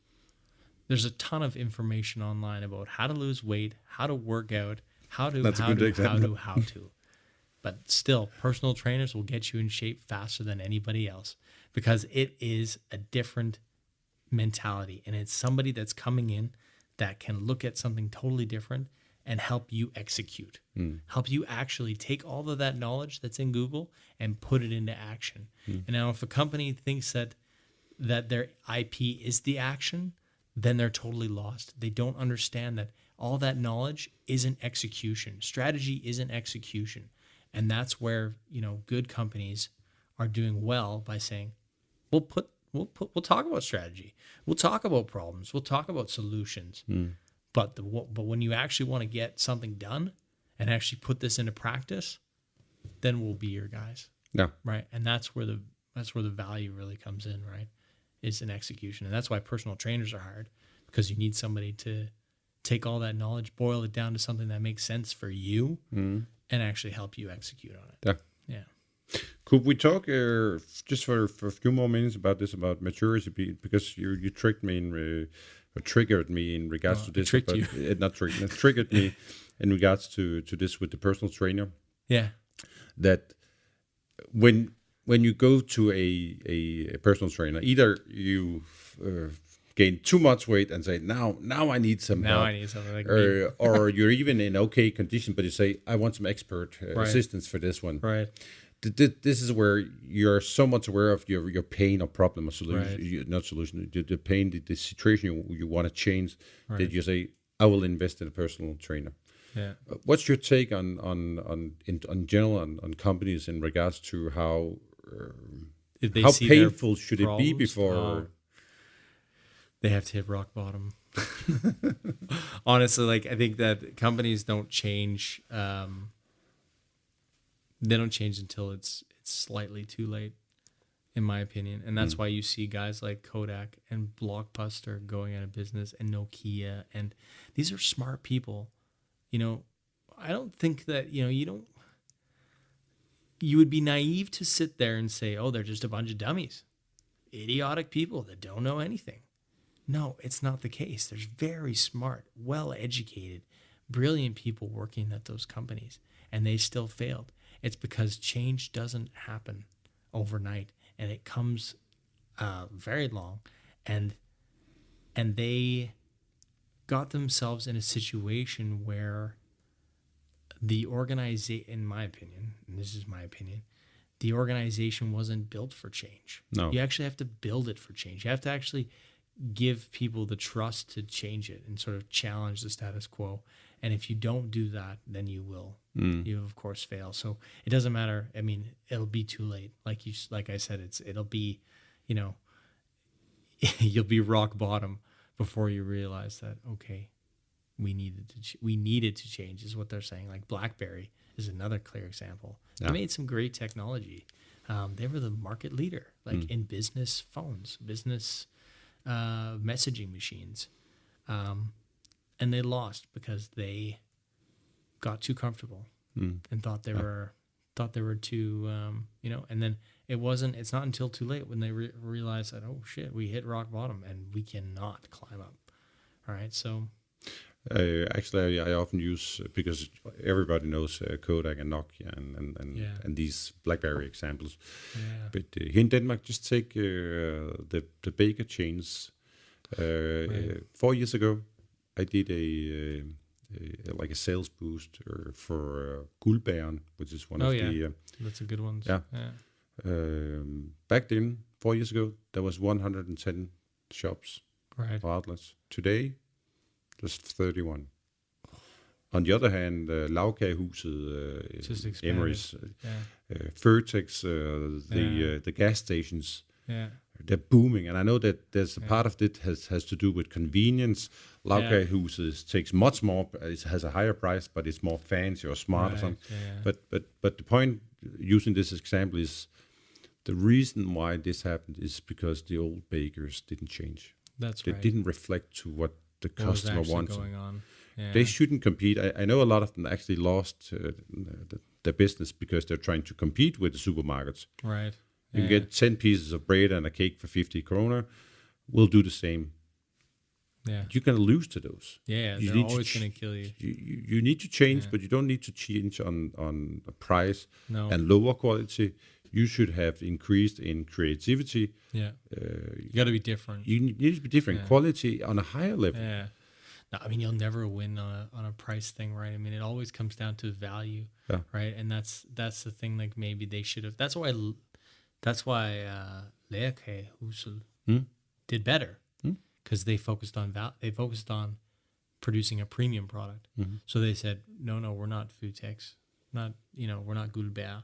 There's a ton of information online about how to lose weight, how to work out, how to. But still, personal trainers will get you in shape faster than anybody else, because it is a different mentality, and it's somebody that's coming in that can look at something totally different and help you execute, help you actually take all of that knowledge that's in Google and put it into action. And now if a company thinks that their IP is the action, then they're totally lost. They don't understand that all that knowledge isn't execution. Strategy isn't execution. And that's where, good companies are doing well by saying, we'll talk about strategy. We'll talk about problems. We'll talk about solutions. But when you actually want to get something done and actually put this into practice, then we'll be your guys. Yeah. Right. And that's where the value really comes in, right? Is in execution. And that's why personal trainers are hard, because you need somebody to take all that knowledge, boil it down to something that makes sense for you, and actually help you execute on it. Yeah. Could we talk just for a few more minutes about maturity? Because you tricked me or triggered me in regards to this. Tricked you. Not tricked. Triggered me in regards to this with the personal trainer. Yeah. That when you go to a personal trainer, either you gain too much weight and say, now I need some help. I need something like me. Or you're even in okay condition, but you say, I want some expert assistance for this one. Right. This is where you're so much aware of your pain or problem or solution, not solution, the pain, the situation you want to change, that you say, I will invest in a personal trainer. Yeah. What's your take on general on companies in regards to how painful should it be before they have to hit rock bottom? Honestly, I think that companies don't change. They don't change until it's slightly too late, in my opinion. And that's why you see guys like Kodak and Blockbuster going out of business, and Nokia, and these are smart people. I don't think that, you would be naive to sit there and say, oh, they're just a bunch of dummies, idiotic people that don't know anything. No, it's not the case. There's very smart, well-educated, brilliant people working at those companies, and they still failed. It's because change doesn't happen overnight, and it comes very long, and they got themselves in a situation where the organization, in my opinion, and this is my opinion, the organization wasn't built for change. No. You actually have to build it for change. You have to actually give people the trust to change it and sort of challenge the status quo. And if you don't do that, then you will. You of course fail. So it doesn't matter. I mean, it'll be too late. Like I said, it'll be, you'll be rock bottom before you realize that, okay, we needed to change, is what they're saying. Like BlackBerry is another clear example. Yeah. They made some great technology. They were the market leader, in business phones, business messaging machines. And they lost because they got too comfortable and thought they were too, and then it's not until too late when they realize that, oh shit, we hit rock bottom and we cannot climb up. All right. So Actually, I often use because everybody knows Kodak and Nokia and these BlackBerry examples. Yeah. But here in Denmark, just take the baker chains. Right. 4 years ago, I did like a sales boost for Guldbæren, which is one Oh of yeah, the that's a good one. yeah. Yeah. Back then, 4 years ago, there was 110 shops Right. or outlets. Today, just 31. On the other hand, Lavkagehuset, Just expanded. Emery's, Yeah. Furtex, Yeah. the gas stations, Yeah. they're booming. And I know that there's a Yeah. part of it has to do with convenience. Lavkagehuset takes much more, it has a higher price, but it's more fancy or smart or something. Yeah. But the point using this example is the reason why this happened is because the old bakers didn't change. That's They right. didn't reflect to what the What was customer actually wants. going on? Yeah. They shouldn't compete. I know a lot of them actually lost their business because they're trying to compete with the supermarkets. Right. You can get 10 pieces of bread and a cake for 50 kroner. We'll do the same. Yeah. You're going to lose to those. Yeah. You They're need to always going to kill you. You need to change, Yeah. but you don't need to change on a price No. and lower quality. You should have increased in creativity. Yeah. You got to be different. You need to be different. Yeah. Quality on a higher level. Yeah. No, I mean, you'll never win on a price thing, right? I mean, it always comes down to value, Yeah. right? And that's the thing. Like maybe they should have. That's why Leif did better because they focused on They focused on producing a premium product. So they said, no, we're not food techs, we're not Guldbær,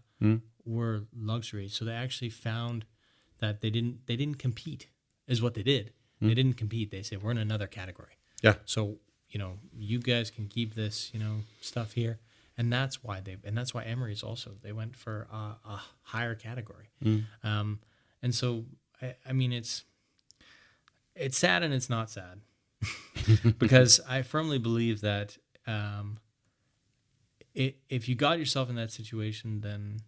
we're luxury. So they actually found that they didn't compete, is what they did. They didn't compete. They said we're in another category. Yeah. So, you guys can keep this, stuff here. And that's why Emery's also, they went for a higher category. And so, I mean, it's sad and it's not sad because I firmly believe that if you got yourself in that situation, then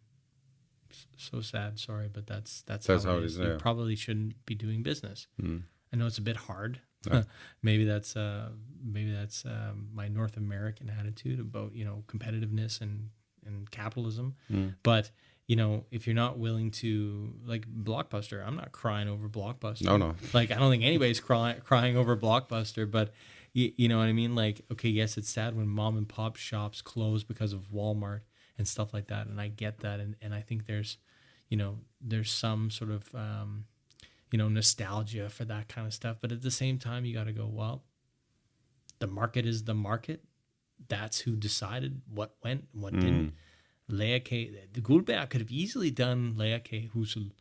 so sad, sorry, but that's how it is. You probably shouldn't be doing business. I know it's a bit hard. Yeah. maybe that's my North American attitude about competitiveness and capitalism. But if you're not willing to, like Blockbuster, I'm not crying over Blockbuster. No. Like I don't think anybody's crying over Blockbuster. But you know what I mean? Like, okay, yes, it's sad when mom and pop shops close because of Walmart and stuff like that, and I get that, and I think there's some sort of nostalgia for that kind of stuff. But at the same time, you got to go, well, the market is the market. That's who decided what went and what didn't. The Guldbær could have easily done Lavkagehuset.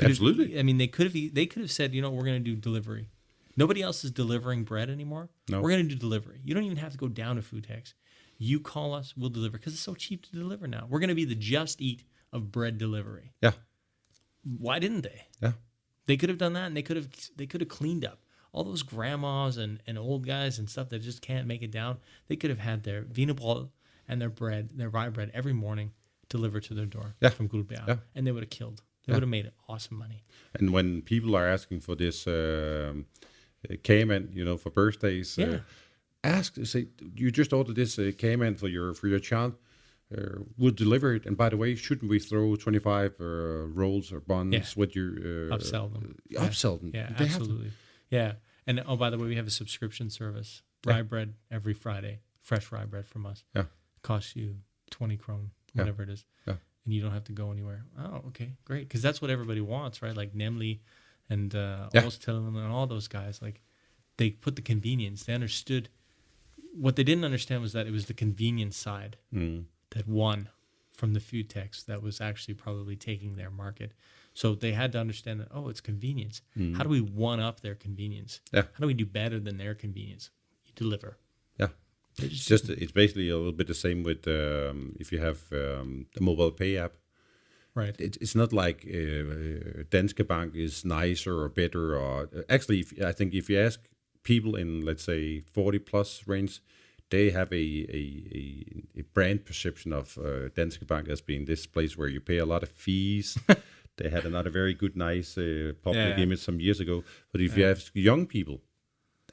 Absolutely. I mean, they could have said, we're going to do delivery. Nobody else is delivering bread anymore. No. We're going to do delivery. You don't even have to go down to food techs. You call us, we'll deliver, because it's so cheap to deliver now. We're going to be the Just Eat of bread delivery. Yeah. Why didn't they? Yeah. They could have done that, and they could have cleaned up all those grandmas and old guys and stuff that just can't make it down. They could have had their wienerbrød and their bread, their rye bread, every morning delivered to their door from Guldbær, and they would have killed. They would have made awesome money. And when people are asking for this Cayman, for birthdays, say you just ordered this Cayman for your child. We'll deliver it. And by the way, shouldn't we throw 25 rolls or buns with your upsell them? Upsell them. Yeah, absolutely. Yeah. And by the way, we have a subscription service. Rye bread every Friday. Fresh rye bread from us. Yeah. Costs you 20 krone, whatever it is. Yeah. And you don't have to go anywhere. Oh, okay, great. Because that's what everybody wants, right? Like Nemli and Åstillen and all those guys. Like, they put the convenience. They understood. What they didn't understand was that it was the convenience side that won from the food techs that was actually probably taking their market. So they had to understand that, it's convenience. How do we one up their convenience? Yeah. How do we do better than their convenience? You deliver. Yeah. It's basically a little bit the same with if you have a mobile pay app. Right. It's not like Danske Bank is nicer or better. Or actually, I think if you ask people in, let's say, 40 plus range, they have a brand perception of Danske Bank as being this place where you pay a lot of fees. They had another very good, nice public image some years ago. But if you ask young people,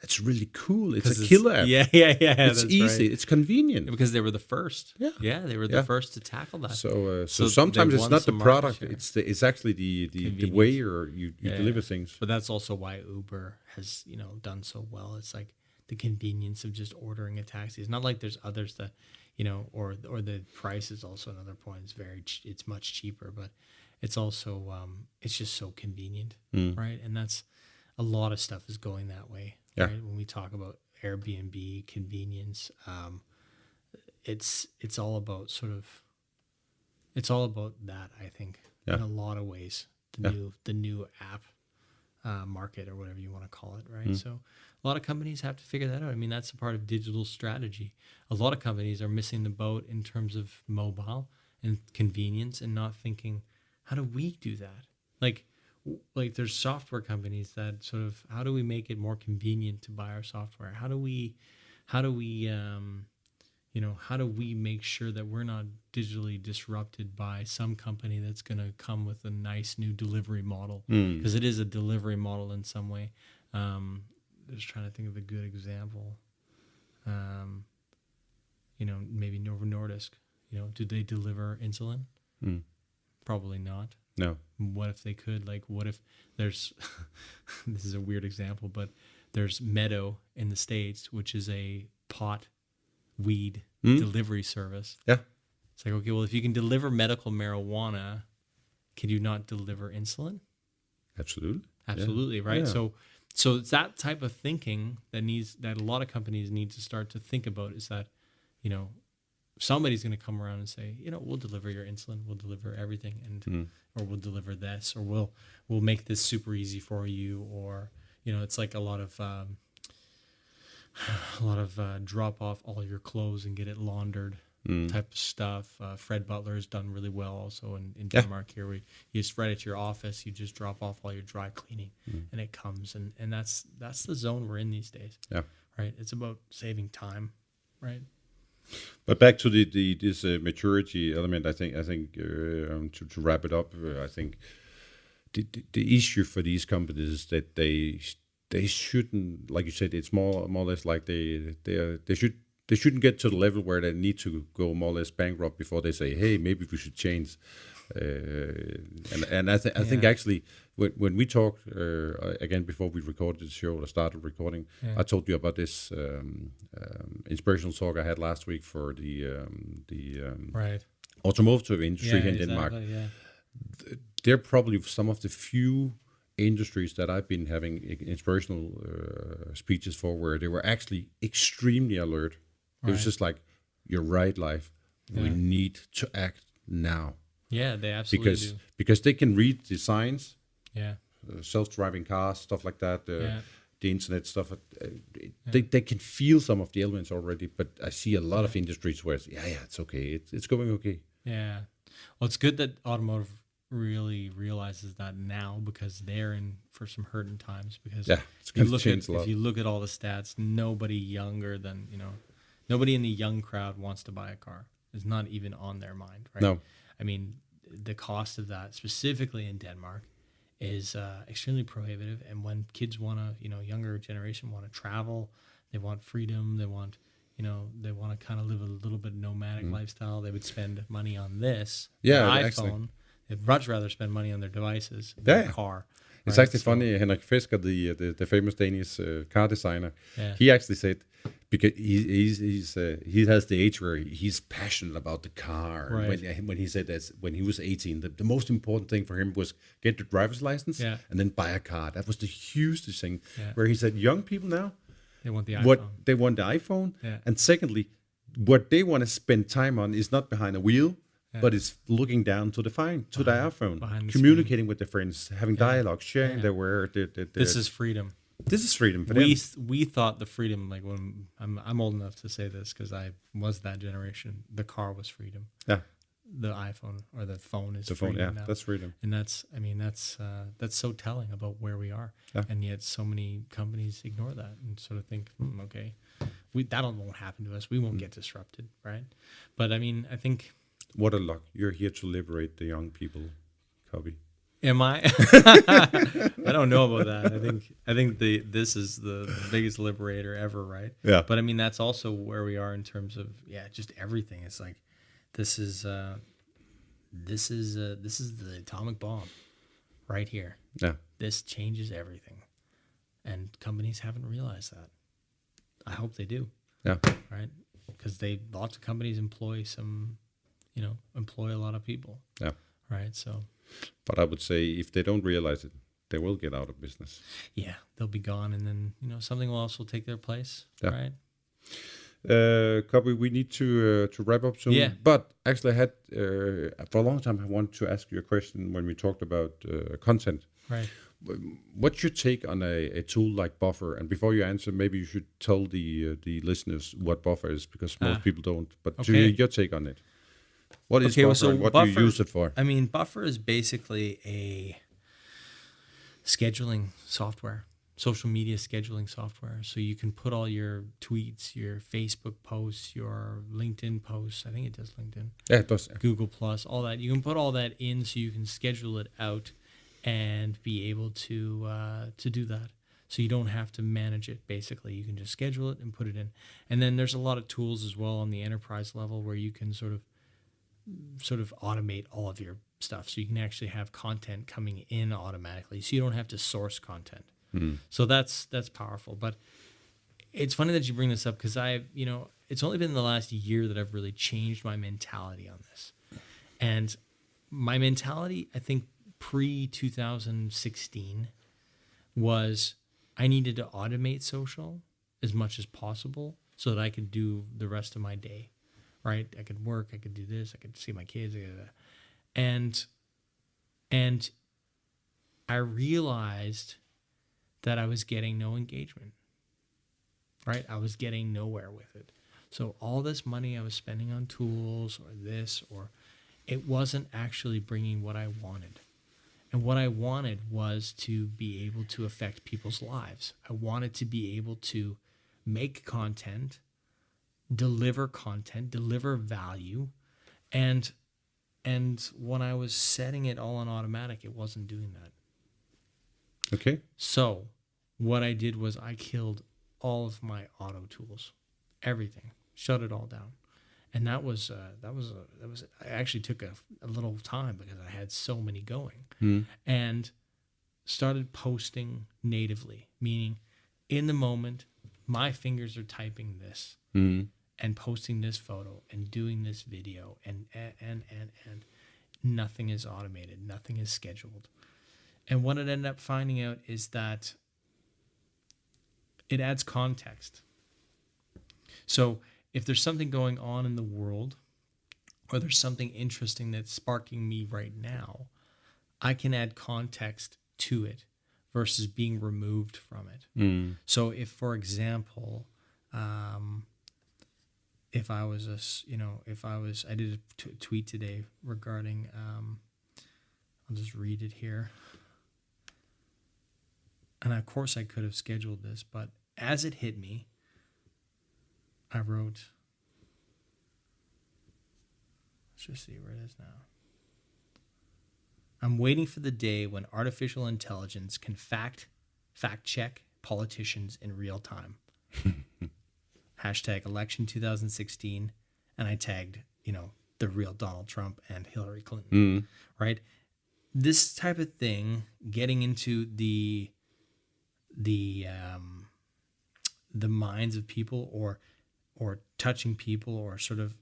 It's really cool. It's 'Cause a killer app. Yeah. It's That's easy. right. It's convenient. Because they were the first. Yeah. Yeah, they were the Yeah. first to tackle that. So they sometimes it's won not the some market product. share. It's actually the Convenience. way you deliver things. But that's also why Uber has, done so well. It's like the convenience of just ordering a taxi. It's not like there's others that, or the price is also another point. It's much cheaper, but it's also it's just so convenient, right? And that's a lot of stuff is going that way, Yeah. right? When we talk about Airbnb convenience, it's all about it's all about that, I think, in a lot of ways. The new app market, or whatever you want to call it, right? So a lot of companies have to figure that out. I mean, that's a part of digital strategy. A lot of companies are missing the boat in terms of mobile and convenience, and not thinking, how do we do that? Like there's software companies that sort of, how do we make it more convenient to buy our software? How do we make sure that we're not digitally disrupted by some company that's going to come with a nice new delivery model? Because it is a delivery model in some way. Just trying to think of a good example. Maybe Novo Nordisk. Do they deliver insulin? Probably not. No. What if they could? Like, what if there's, this is a weird example, but there's Meadow in the States, which is a pot weed delivery service. Yeah. It's like, okay, well, if you can deliver medical marijuana, can you not deliver insulin? Absolutely. Right? Yeah. So it's that type of thinking that a lot of companies need to start to think about, is that, somebody's going to come around and say, we'll deliver your insulin, we'll deliver everything, and or we'll deliver this, or we'll make this super easy for you, or it's like a lot of drop off all your clothes and get it laundered type of stuff. Fred Butler has done really well also in Denmark here. You just right at your office, you just drop off all your dry cleaning, and it comes, and that's the zone we're in these days. Yeah. Right. It's about saving time, right? But back to this maturity element, I think to wrap it up, I think the issue for these companies is that they shouldn't, like you said, it's more or less like they shouldn't get to the level where they need to go more or less bankrupt before they say, hey, maybe we should change. And I think actually when we talked again before we recorded the show or started recording, I told you about this inspirational talk I had last week for the automotive industry here in Denmark. Yeah. They're probably some of the few industries that I've been having inspirational speeches for, where they were actually extremely alert. It was just like, you're right, Leif. We need to act now. Yeah, they absolutely do. Because they can read the signs, self-driving cars, stuff like that, the internet stuff. They can feel some of the elements already, but I see a lot of industries where it's okay, it's going okay. Yeah, well, it's good that automotive really realizes that now, because they're in for some hurting times. Because it's going to change a lot. If you look at all the stats, nobody in the young crowd wants to buy a car. It's not even on their mind, right? No. I mean, the cost of that, specifically in Denmark, is extremely prohibitive. And when kids want to, younger generation want to travel, they want freedom, they want to kind of live a little bit nomadic lifestyle, they would spend money on this. Yeah, iPhone. actually. They'd much rather spend money on their devices than a car. It's actually funny. Henrik Fisker, the famous Danish car designer, he actually said, because he has the age where he's passionate about the car. Right. When he said that when he was 18, the most important thing for him was get the driver's license and then buy a car. That was the hugest thing. Yeah. Where he said, young people now, they want the iPhone. They want the iPhone, and secondly, what they want to spend time on is not behind a wheel. But it's looking down to the iPhone, communicating with their friends, having dialogue, sharing their work. This is freedom. This is freedom for them. We thought the freedom, like when I'm old enough to say this because I was that generation. The car was freedom. Yeah. The iPhone or the phone is freedom now. That's freedom. And that's so telling about where we are. Yeah. And yet so many companies ignore that and sort of think, okay, that won't happen to us. We won't get disrupted, right? But I mean, I think. What a luck. You're here to liberate the young people, Kubby. Am I? I don't know about that. I think this is the biggest liberator ever, right? Yeah. But I mean, that's also where we are in terms of just everything. It's like this is the atomic bomb right here. Yeah. This changes everything, and companies haven't realized that. I hope they do. Yeah. Right, because lots of companies employ a lot of people. Yeah. Right, so. But I would say if they don't realize it, they will get out of business. Yeah, they'll be gone, and then something else will take their place. Yeah. Right. Kubby, we need to wrap up soon. Yeah. But actually, I had for a long time I wanted to ask you a question when we talked about content. Right. What's your take on a tool like Buffer? And before you answer, maybe you should tell the listeners what Buffer is, because most people don't. But Okay. your take on it. What is Buffer and what do you use it for? I mean, Buffer is basically a scheduling software, social media scheduling software. So you can put all your tweets, your Facebook posts, your LinkedIn posts. I think it does LinkedIn. Yeah, it does. Google Plus, all that. You can put all that in so you can schedule it out and be able to do that. So you don't have to manage it, basically. You can just schedule it and put it in. And then there's a lot of tools as well on the enterprise level where you can sort of automate all of your stuff. So you can actually have content coming in automatically. So you don't have to source content. So that's powerful. But it's funny that you bring this up, because it's only been the last year that I've really changed my mentality on this. And my mentality, I think, pre-2016 was I needed to automate social as much as possible so that I could do the rest of my day, right? I could work, I could do this, I could see my kids, and I realized that I was getting no engagement, right? I was getting nowhere with it. So all this money I was spending on tools or this, or it wasn't actually bringing what I wanted. And what I wanted was to be able to affect people's lives. I wanted to be able to make content, deliver value. And when I was setting it all on automatic, it wasn't doing that. Okay. So what I did was I killed all of my auto tools, everything, shut it all down. And that was I actually took a little time because I had so many going, and started posting natively, meaning in the moment, my fingers are typing this and posting this photo and doing this video, and nothing is automated, nothing is scheduled. And what I ended up finding out is that it adds context. So if there's something going on in the world, or there's something interesting that's sparking me right now, I can add context to it versus being removed from it. So if, for example, I did a tweet today regarding, I'll just read it here. And of course I could have scheduled this, but as it hit me, I wrote, let's just see where it is now. I'm waiting for the day when artificial intelligence can fact check politicians in real time. Hashtag election 2016. And I tagged, the real Donald Trump and Hillary Clinton, right? This type of thing, getting into the minds of people, or touching people, or sort of,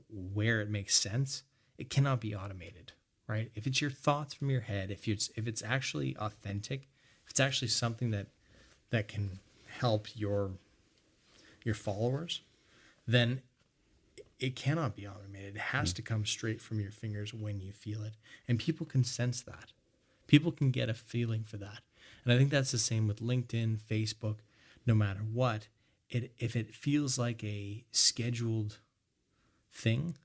where it makes sense, it cannot be automated, right? If it's your thoughts from your head, if it's actually authentic, if it's actually something that can help your followers, then it cannot be automated. It has to come straight from your fingers when you feel it. And people can sense that. People can get a feeling for that. And I think that's the same with LinkedIn, Facebook, no matter what. If it feels like a scheduled thing,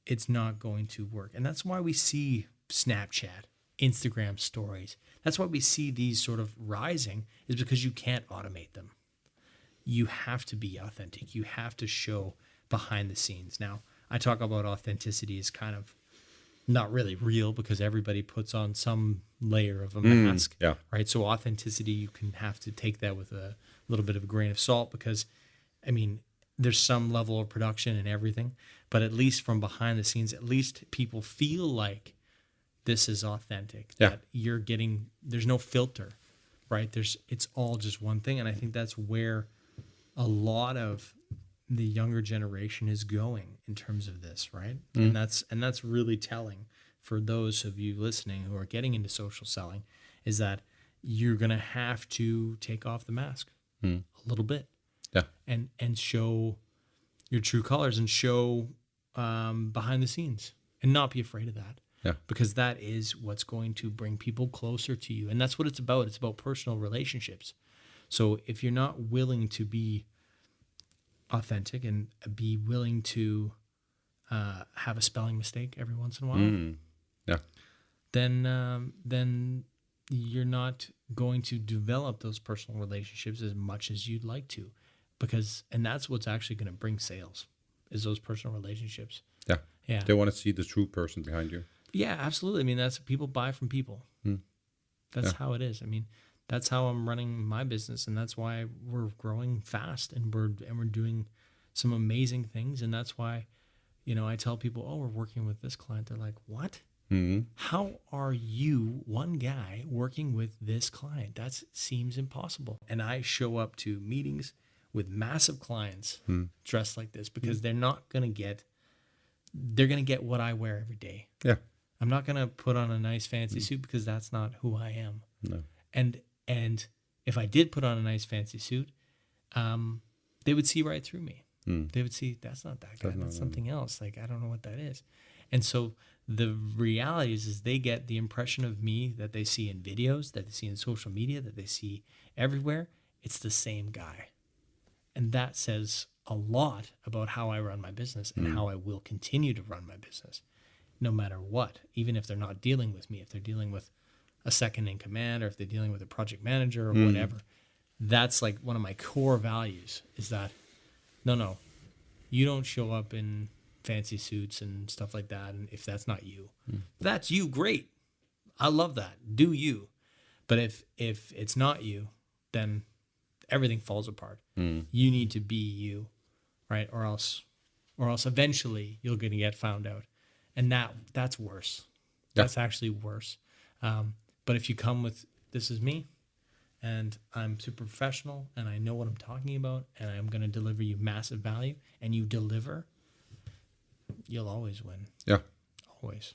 it's not going to work. And that's why we see Snapchat, Instagram stories. That's why we see these sort of rising, is because you can't automate them. You have to be authentic. You have to show behind the scenes. Now, I talk about authenticity as kind of, not really real because everybody puts on some layer of a mask, Yeah. right? So authenticity, you can have to take that with a little bit of a grain of salt because, I mean, there's some level of production and everything, but at least from behind the scenes, at least people feel like this is authentic. Yeah. That you're getting, there's no filter, right? It's all just one thing, and I think that's where a lot of the younger generation is going in terms of this, right? And that's really telling for those of you listening who are getting into social selling, is that you're gonna have to take off the mask a little bit, Yeah. and show your true colors and show behind the scenes, and not be afraid of that. Yeah. Because that is what's going to bring people closer to you, and that's what it's about. It's about personal relationships. So if you're not willing to be authentic and be willing to have a spelling mistake every once in a while, Yeah. then you're not going to develop those personal relationships as much as you'd like to, and that's what's actually going to bring sales, is those personal relationships. Yeah. Yeah. They want to see the true person behind you. Yeah, absolutely. I mean, that's people buy from people. That's how it is. I mean, that's how I'm running my business, and that's why we're growing fast, and we're doing some amazing things, and that's why, I tell people, "Oh, we're working with this client." They're like, "What? How are you, one guy, working with this client? That seems impossible." And I show up to meetings with massive clients dressed like this because they're going to get what I wear every day. Yeah. I'm not going to put on a nice fancy suit because that's not who I am. No. And if I did put on a nice fancy suit, they would see right through me. They would see, that's not that guy. That's something else. Like, I don't know what that is. And so the reality is they get the impression of me that they see in videos, that they see in social media, that they see everywhere. It's the same guy. And that says a lot about how I run my business and how I will continue to run my business, no matter what. Even if they're not dealing with me, if they're dealing with a second in command, or if they're dealing with a project manager or whatever, that's like one of my core values, is that no, you don't show up in fancy suits and stuff like that. And if that's not you, that's you. Great. I love that. Do you. But if it's not you, then everything falls apart. You need to be you, right? Or else eventually you're going to get found out. And that's worse. Yeah. That's actually worse. But if you come with, this is me, and I'm super professional, and I know what I'm talking about, and I'm going to deliver you massive value, and you deliver, you'll always win. Yeah. Always.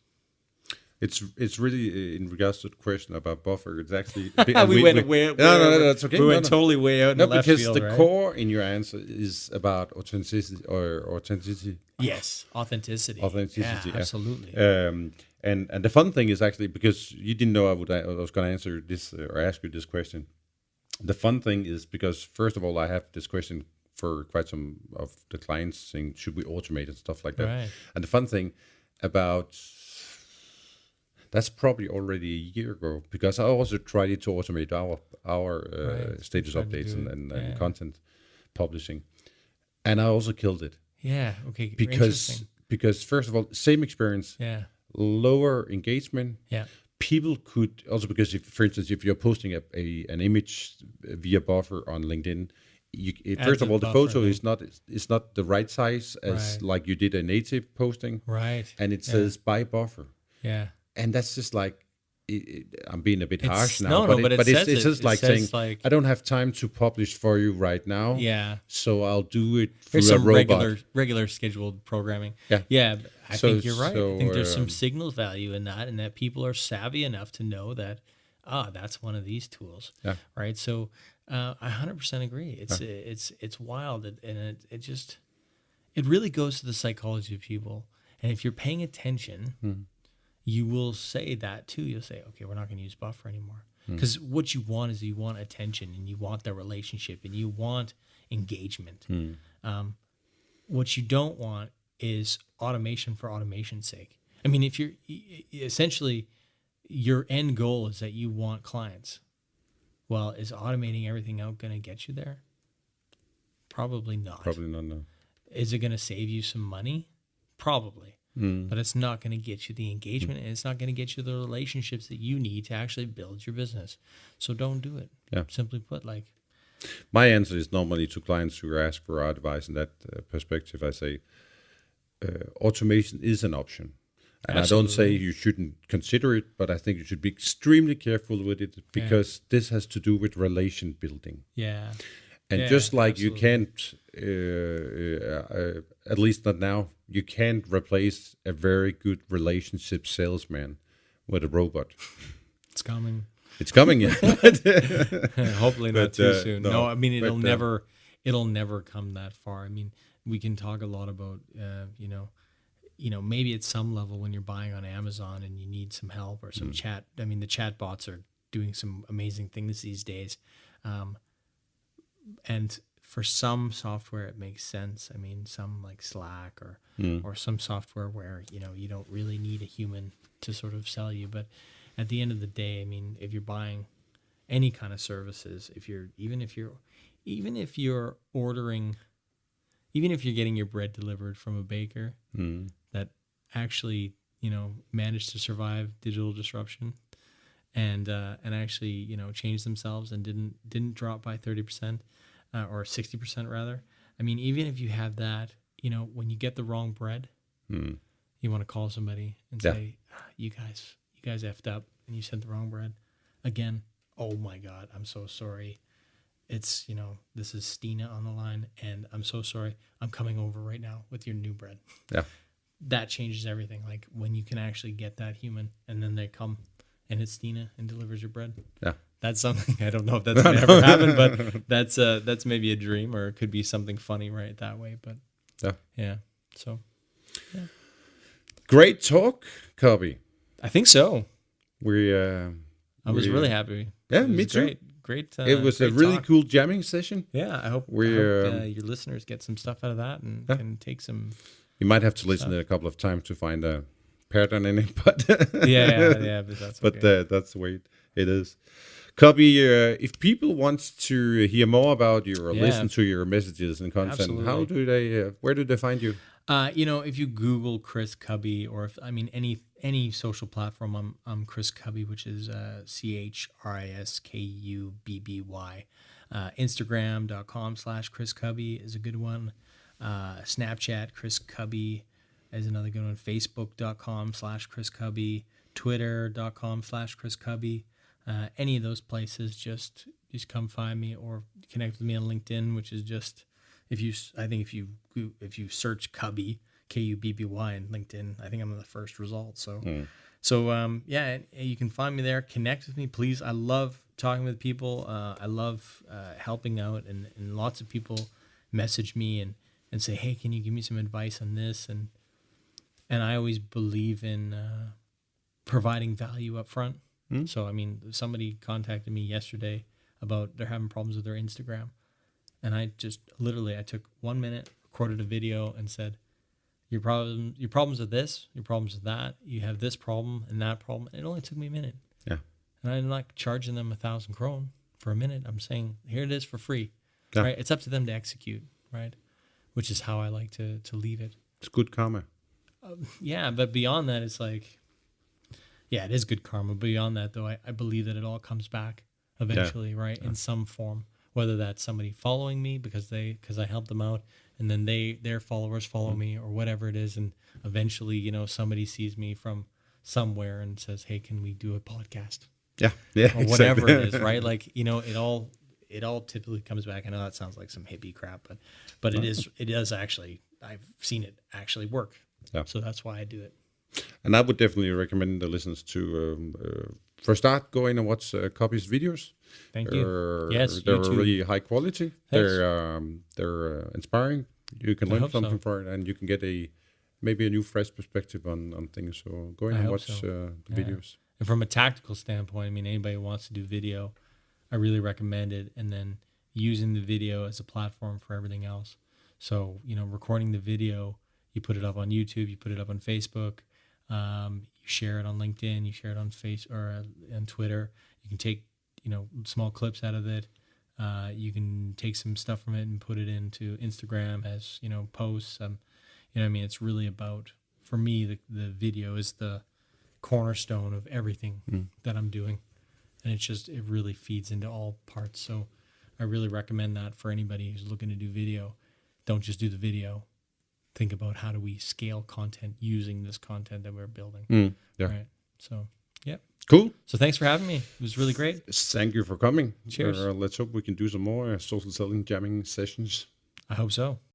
It's really in regards to the question about buffer. It's actually we went way. No, that's okay. We went totally way out in No, left because field, the right? core in your answer is about authenticity. Yes, authenticity. Authenticity, Yeah, absolutely. And the fun thing is actually, because you didn't know I was going to answer this or ask you this question. The fun thing is because, first of all, I have this question for quite some of the clients saying, should we automate and stuff like that? Right. And the fun thing about that's probably already a year ago, because I also tried to automate our status Tried to updates do it. and content publishing, and I also killed it. Yeah. Okay. Interesting. Because first of all, same experience, Yeah. lower engagement. Yeah. People could also, because if, for instance, if you're posting an image via buffer on LinkedIn, first of all, the photo is not the right size as like you did a native posting, Right. and it says by buffer, Yeah. and that's just like, I'm being a bit harsh now, but it's just like saying, like, I don't have time to publish for you right now. Yeah. So I'll do it through There's a some robot. regular scheduled programming. Yeah. Yeah. I So- think you're right. I think there's so, some signal value in that, and that people are savvy enough to know that, that's one of these tools. Yeah. Right. So I 100% agree. It's wild, and it really goes to the psychology of people. And if you're paying attention, you will say that too. You'll say, okay, we're not going to use buffer anymore. Because what you want is you want attention, and you want the relationship, and you want engagement. What you don't want is automation for automation's sake. I mean, if you're essentially, your end goal is that you want clients. Well, is automating everything out going to get you there? Probably not. Probably not. No. Is it going to save you some money? Probably. but it's not going to get you the engagement, and it's not going to get you the relationships that you need to actually build your business. So don't do it. Yeah. Simply put, like, My answer is normally to clients who ask for our advice in that perspective. I say automation is an option. And I don't say you shouldn't consider it, but I think you should be extremely careful with it because this has to do with relation building. Yeah. And just like you can't, at least not now, you can't replace a very good relationship salesman with a robot. It's coming. It's coming, yeah. Hopefully not too soon. No, I mean it'll never come that far. I mean, we can talk a lot about maybe at some level when you're buying on Amazon and you need some help or some chat. I mean, the chat bots are doing some amazing things these days. And for some software, it makes sense. I mean, some like Slack or some software where, you don't really need a human to sort of sell you. But at the end of the day, I mean, if you're buying any kind of services, even if you're ordering, even if you're getting your bread delivered from a baker that actually, managed to survive digital disruption and actually, changed themselves and didn't drop by 30%. Or 60% rather. I mean, even if you have that, when you get the wrong bread, you want to call somebody and say, you guys effed up and you sent the wrong bread. Again, oh my God, I'm so sorry. It's, this is Stina on the line and I'm so sorry. I'm coming over right now with your new bread. Yeah. That changes everything. Like when you can actually get that human and then they come and it's Stina and delivers your bread. Yeah. That's something I don't know if that's gonna ever happen, but that's maybe a dream, or it could be something funny, right? That way, but yeah. So, great talk, Kubby. I think so. I was really happy. Yeah, me too. Great. It was a really cool jamming session. Yeah, I hope your listeners get some stuff out of that and can take some. You might have to listen to it a couple of times to find a pattern in it, but yeah, but that's okay. But that's the way it is. Kubby, if people want to hear more about you or listen to your messages and content, where do they find you? If you Google Chris Kubby, or any social platform, I'm Chris Kubby, which is ChrisKubby. Instagram.com/Chris Kubby is a good one. Snapchat, Chris Kubby is another good one. Facebook.com/Chris Kubby. Twitter.com/Chris Kubby. Any of those places, just come find me or connect with me on LinkedIn, which is just if you search Kubby, Kubby in LinkedIn, I think I'm on the first result. So you can find me there. Connect with me, please. I love talking with people. I love helping out, and lots of people message me and say, hey, can you give me some advice on this? And I always believe in providing value up front. So, somebody contacted me yesterday about they're having problems with their Instagram. And I just I took 1 minute, recorded a video and said, your problems with this, your problems with that, you have this problem and that problem. It only took me a minute. Yeah. And I'm not charging them 1,000 krone for a minute. I'm saying, here it is for free. Yeah. Right? It's up to them to execute, right? Which is how I like to leave it. It's good karma. But beyond that, it's like, it is good karma. Beyond that, though, I believe that it all comes back eventually, right? In some form, whether that's somebody following me because I helped them out, and then their followers follow me, or whatever it is, and eventually, somebody sees me from somewhere and says, "Hey, can we do a podcast?" Yeah, or whatever it is, right? Like, it all typically comes back. I know that sounds like some hippie crap, but it is actually. I've seen it actually work. Yeah. So that's why I do it. And I would definitely recommend the listeners to, for a start, go in and watch Kubby's videos. Thank you. Yes, they're YouTube. really high quality. Thanks. They're inspiring. You can learn something from it, and you can get maybe a new, fresh perspective on things. So go in and watch the videos. And from a tactical standpoint, anybody who wants to do video, I really recommend it. And then using the video as a platform for everything else. So, recording the video, you put it up on YouTube, you put it up on Facebook, you share it on LinkedIn, you share it on on Twitter. You can take, small clips out of it. You can take some stuff from it and put it into Instagram as, posts. It's really about for me, the video is the cornerstone of everything that I'm doing. And it really feeds into all parts. So I really recommend that for anybody who's looking to do video. Don't just do the video. Think about how do we scale content using this content that we're building. Yeah. Right. So, yeah. Cool. So thanks for having me. It was really great. Thank you for coming. Cheers. Let's hope we can do some more social selling jamming sessions. I hope so.